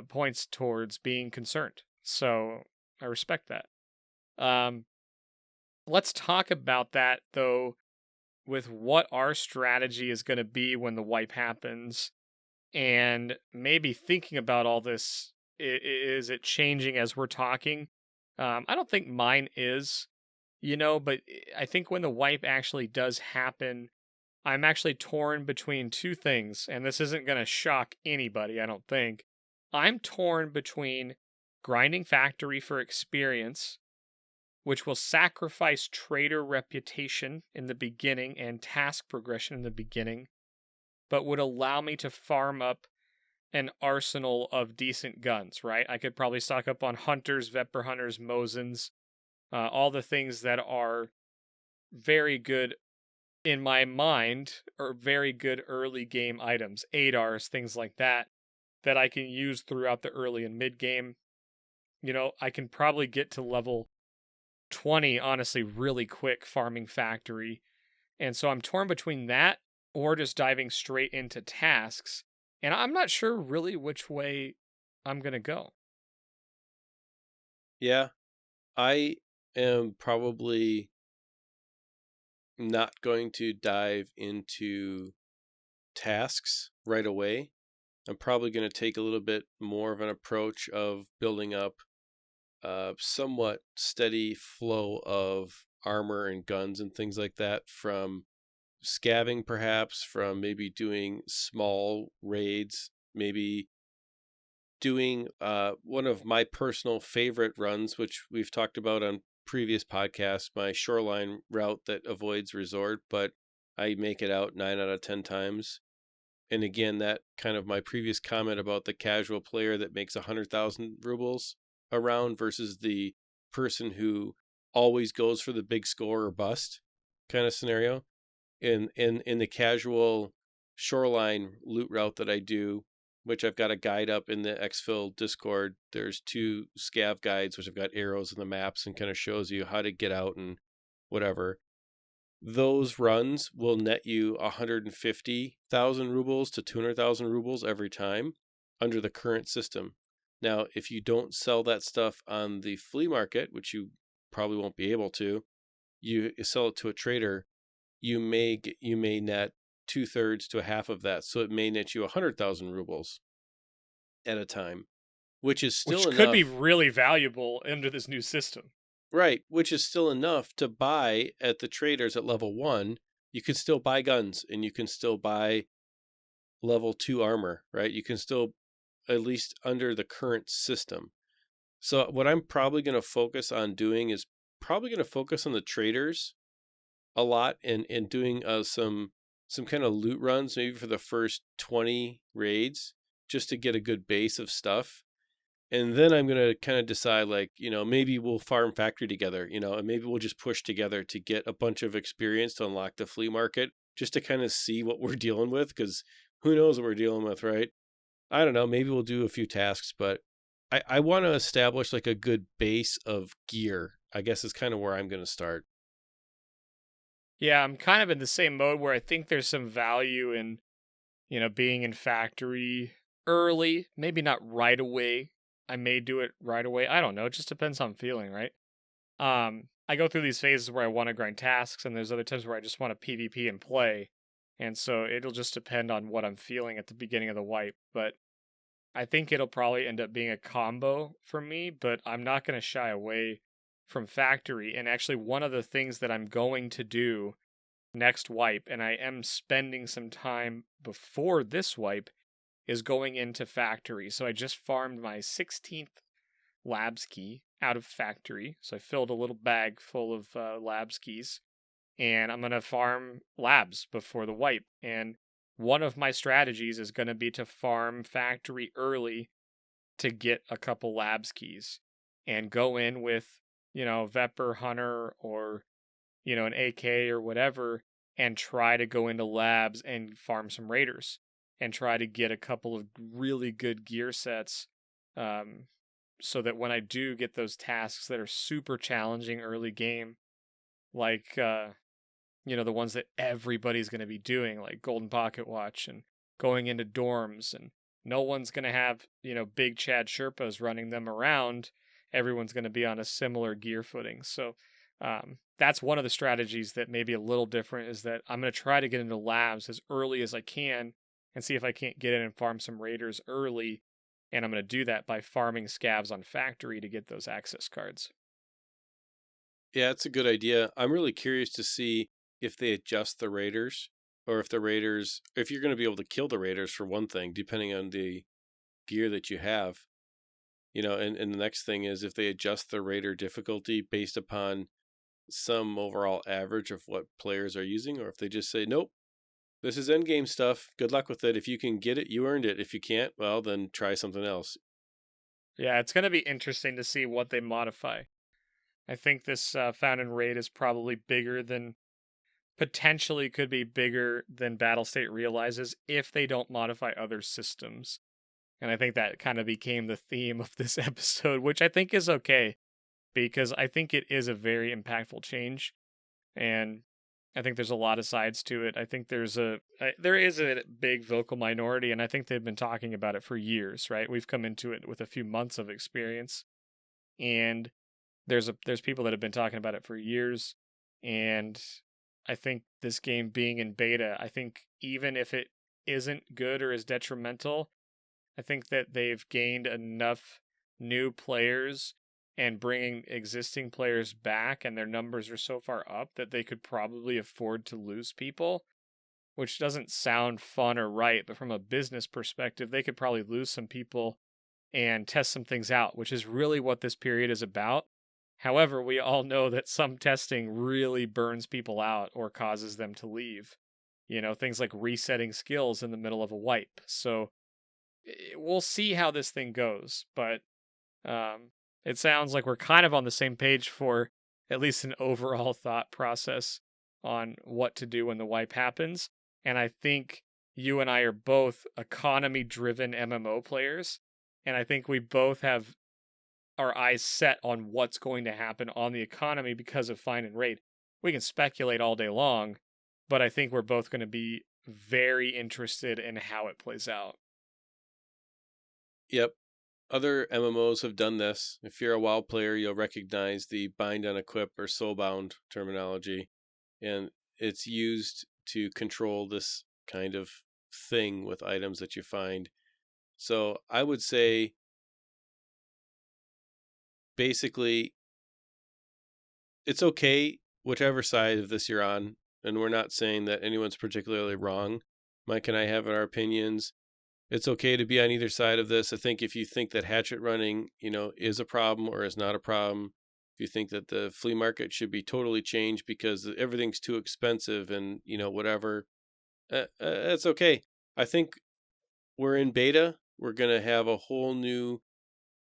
points towards being concerned. So I respect that. Let's talk about that, though, with what our strategy is going to be when the wipe happens, and maybe thinking about all this. Is it changing as we're talking? I don't think mine is, but I think when the wipe actually does happen, I'm actually torn between two things, and this isn't going to shock anybody, I don't think. I'm torn between grinding factory for experience, which will sacrifice trader reputation in the beginning and task progression in the beginning, but would allow me to farm up an arsenal of decent guns, right? I could probably stock up on hunters, Vepr hunters, Mosins, all the things that are very good in my mind, or very good early game items, ADARs, things like that I can use throughout the early and mid game. I can probably get to level 20, honestly, really quick farming factory. And so I'm torn between that or just diving straight into tasks. And I'm not sure really which way I'm going to go. Yeah, I am probably not going to dive into tasks right away. I'm probably going to take a little bit more of an approach of building up a somewhat steady flow of armor and guns and things like that, from scavving, perhaps from maybe doing small raids, maybe doing one of my personal favorite runs, which we've talked about on previous podcasts, my shoreline route that avoids resort, but I make it out 9 out of 10 times. And again, that kind of my previous comment about the casual player that makes 100,000 rubles a round versus the person who always goes for the big score or bust kind of scenario. In the casual shoreline loot route that I do, which I've got a guide up in the EXFIL Discord, there's 2 scav guides, which have got arrows in the maps and kind of shows you how to get out and whatever. Those runs will net you 150,000 rubles to 200,000 rubles every time under the current system. Now, if you don't sell that stuff on the flea market, which you probably won't be able to, you sell it to a trader, you may net 2/3 to a half of that. So it may net you 100,000 rubles at a time, which is still enough. Which could be really valuable under this new system. Right, which is still enough to buy at the traders at level 1. You can still buy guns and you can still buy level 2 armor, right? You can still, at least under the current system. So what I'm probably going to focus on doing is probably going to focus on the traders a lot and doing some kind of loot runs, maybe for the first 20 raids, just to get a good base of stuff. And then I'm going to kind of decide, like, maybe we'll farm factory together, and maybe we'll just push together to get a bunch of experience to unlock the flea market, just to kind of see what we're dealing with, because who knows what we're dealing with, right? I don't know. Maybe we'll do a few tasks, but I want to establish like a good base of gear, I guess, is kind of where I'm going to start. Yeah, I'm kind of in the same mode where I think there's some value in, being in factory early, maybe not right away. I may do it right away. I don't know. It just depends how I'm feeling, right? I go through these phases where I want to grind tasks, and there's other times where I just want to PvP and play. And so it'll just depend on what I'm feeling at the beginning of the wipe. But I think it'll probably end up being a combo for me, but I'm not going to shy away from factory. And actually, one of the things that I'm going to do next wipe, and I am spending some time before this wipe, is going into factory. So I just farmed my 16th labs key out of factory. So I filled a little bag full of labs keys, and I'm going to farm labs before the wipe. And one of my strategies is going to be to farm factory early to get a couple labs keys and go in with, Vepr Hunter or, an AK or whatever, and try to go into labs and farm some raiders and try to get a couple of really good gear sets, so that when I do get those tasks that are super challenging early game, like, the ones that everybody's going to be doing, like Golden Pocket Watch and going into dorms, and no one's going to have, big Chad Sherpas running them around. Everyone's going to be on a similar gear footing. So that's one of the strategies that may be a little different, is that I'm going to try to get into labs as early as I can and see if I can't get in and farm some raiders early. And I'm going to do that by farming scavs on factory to get those access cards. Yeah, it's a good idea. I'm really curious to see if they adjust the raiders, or if you're going to be able to kill the raiders, for one thing, depending on the gear that you have. And the next thing is if they adjust the raider difficulty based upon some overall average of what players are using, or if they just say, nope, this is endgame stuff. Good luck with it. If you can get it, you earned it. If you can't, well, then try something else. Yeah, it's going to be interesting to see what they modify. I think this Found and Raid is probably potentially could be bigger than Battlestate realizes if they don't modify other systems. And I think that kind of became the theme of this episode, which I think is okay, because I think it is a very impactful change. And I think there's a lot of sides to it. I think there is a big vocal minority, and I think they've been talking about it for years, right? We've come into it with a few months of experience, and there's people that have been talking about it for years. And I think this game being in beta, I think even if it isn't good or is detrimental, I think that they've gained enough new players and bringing existing players back, and their numbers are so far up that they could probably afford to lose people, which doesn't sound fun or right, but from a business perspective, they could probably lose some people and test some things out, which is really what this period is about. However, we all know that some testing really burns people out or causes them to leave. Things like resetting skills in the middle of a wipe. So we'll see how this thing goes, but it sounds like we're kind of on the same page for at least an overall thought process on what to do when the wipe happens. And I think you and I are both economy-driven MMO players, and I think we both have our eyes set on what's going to happen on the economy because of Find and Raid. We can speculate all day long, but I think we're both going to be very interested in how it plays out. Yep. Other MMOs have done this. If you're a WoW player, you'll recognize the bind on equip or soulbound terminology, and it's used to control this kind of thing with items that you find. So I would say, basically, it's okay whichever side of this you're on, and we're not saying that anyone's particularly wrong. Mike and I have our opinions. It's okay to be on either side of this. I think if you think that hatchet running, is a problem or is not a problem, if you think that the flea market should be totally changed because everything's too expensive and, whatever, that's okay. I think we're in beta. We're going to have a whole new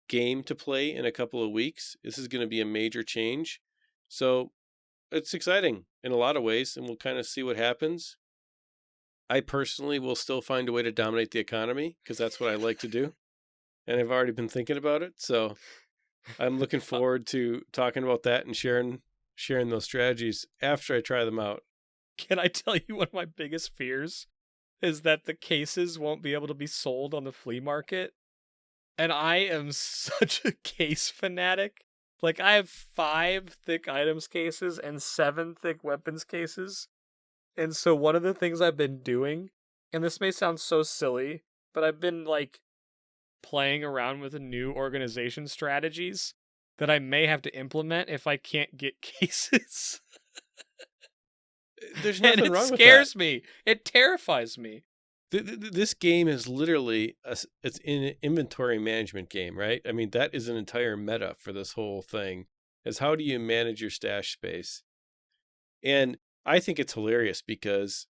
game to play in a couple of weeks. This is going to be a major change. So it's exciting in a lot of ways, and we'll kind of see what happens. I personally will still find a way to dominate the economy because that's what I like to do. And I've already been thinking about it. So I'm looking forward to talking about that and sharing those strategies after I try them out. Can I tell you one of my biggest fears is that the cases won't be able to be sold on the flea market? And I am such a case fanatic. Like, I have 5 thick items cases and 7 thick weapons cases. And so one of the things I've been doing, and this may sound so silly, but I've been, playing around with new organization strategies that I may have to implement if I can't get cases. There's nothing and wrong with that. It scares me. It terrifies me. This game is literally it's an inventory management game, right? I mean, that is an entire meta for this whole thing, is how do you manage your stash space? And I think it's hilarious because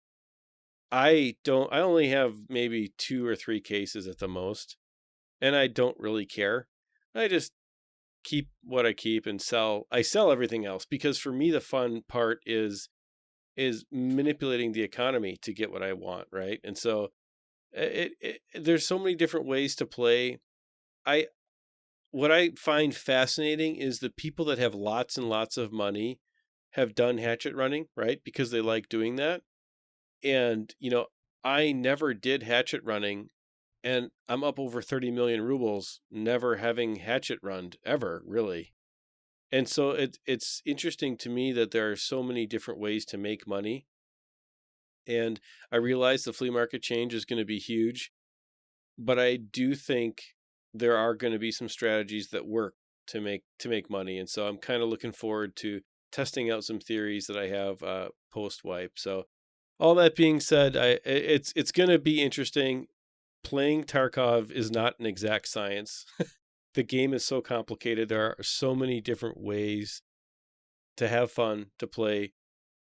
I only have maybe 2 or 3 cases at the most, and I don't really care. I just keep what I keep and I sell everything else, because for me the fun part is manipulating the economy to get what I want, right? And so there's so many different ways to play. What I find fascinating is the people that have lots and lots of money have done hatchet running, right? Because they like doing that. And, I never did hatchet running, and I'm up over 30 million rubles, never having hatchet runned ever, really. And so it's interesting to me that there are so many different ways to make money. And I realize the flea market change is going to be huge, but I do think there are going to be some strategies that work to make money. And so I'm kind of looking forward to testing out some theories that I have post wipe. So all that being said, it's going to be interesting. Playing Tarkov is not an exact science. The game is so complicated. There are so many different ways to have fun, to play,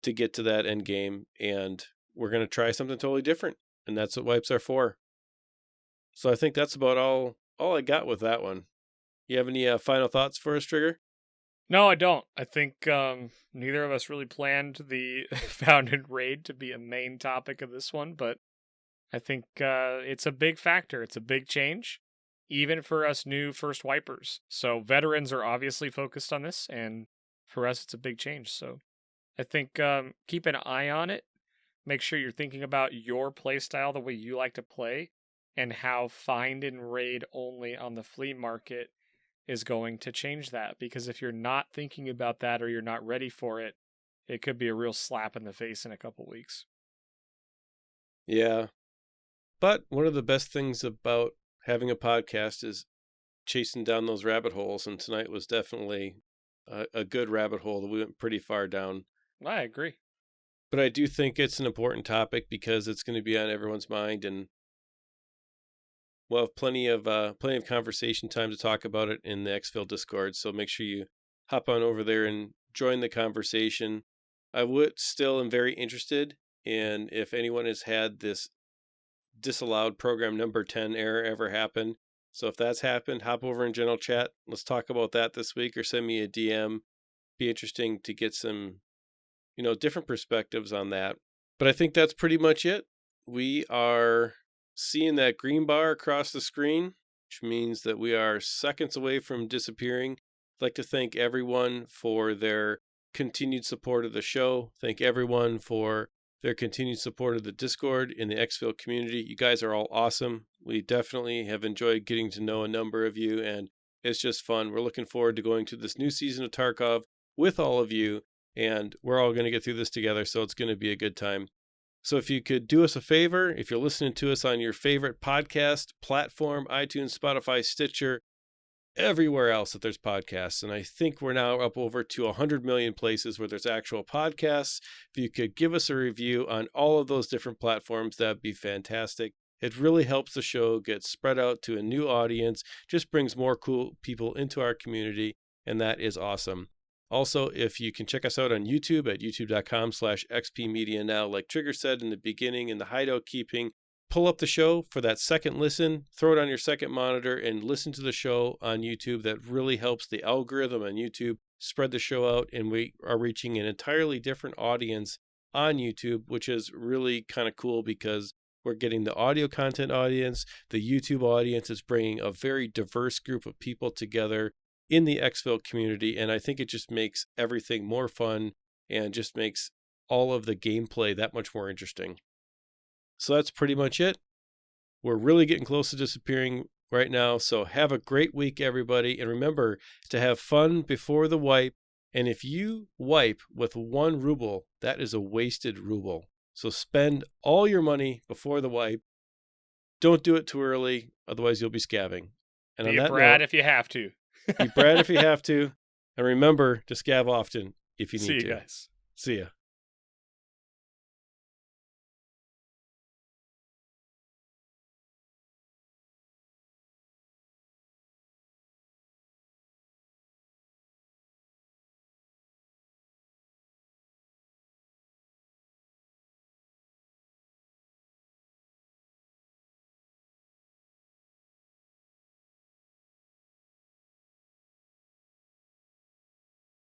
to get to that end game. And we're going to try something totally different. And that's what wipes are for. So I think that's about all I got with that one. You have any final thoughts for us, Trigger? No, I don't. I think neither of us really planned the Founded Raid to be a main topic of this one, but I think it's a big factor. It's a big change, even for us new first wipers. So veterans are obviously focused on this, and for us, it's a big change. So I think keep an eye on it. Make sure you're thinking about your play style, the way you like to play, and how find and raid only on the flea market is going to change that. Because if you're not thinking about that or you're not ready for it, it could be a real slap in the face in a couple weeks. Yeah. But one of the best things about having a podcast is chasing down those rabbit holes. And tonight was definitely a good rabbit hole that we went pretty far down. I agree. But I do think it's an important topic because it's going to be on everyone's mind, and we'll have plenty of conversation time to talk about it in the EXFIL Discord. So make sure you hop on over there and join the conversation. I am very interested in if anyone has had this disallowed program number 10 error ever happen. So if that's happened, hop over in general chat. Let's talk about that this week, or send me a DM. Be interesting to get some, different perspectives on that. But I think that's pretty much it. We are seeing that green bar across the screen, which means that we are seconds away from disappearing. I'd like to thank everyone for their continued support of the show. Thank everyone for their continued support of the Discord in the EXFIL community. You guys are all awesome. We definitely have enjoyed getting to know a number of you, and it's just fun. We're looking forward to going to this new season of Tarkov with all of you, and we're all going to get through this together, so it's going to be a good time. So if you could do us a favor, if you're listening to us on your favorite podcast platform, iTunes, Spotify, Stitcher, everywhere else that there's podcasts, and I think we're now up over to 100 million places where there's actual podcasts. If you could give us a review on all of those different platforms, that'd be fantastic. It really helps the show get spread out to a new audience, just brings more cool people into our community, and that is awesome. Also, if you can check us out on YouTube at youtube.com/XPMediaNow, like Trigger said in the beginning, in the hideout keeping, pull up the show for that second listen, throw it on your second monitor, and listen to the show on YouTube. That really helps the algorithm on YouTube spread the show out, and we are reaching an entirely different audience on YouTube, which is really kind of cool because we're getting the audio content audience. The YouTube audience is bringing a very diverse group of people together in the EXFIL community, and I think it just makes everything more fun and just makes all of the gameplay that much more interesting. So that's pretty much it. We're really getting close to disappearing right now, so have a great week, everybody, and remember to have fun before the wipe. And if you wipe with 1 ruble, that is a wasted ruble. So spend all your money before the wipe. Don't do it too early, otherwise you'll be scabbing. And be a brat if you have to. Be brat if you have to. And remember to scab often if you need to. See you guys. See ya.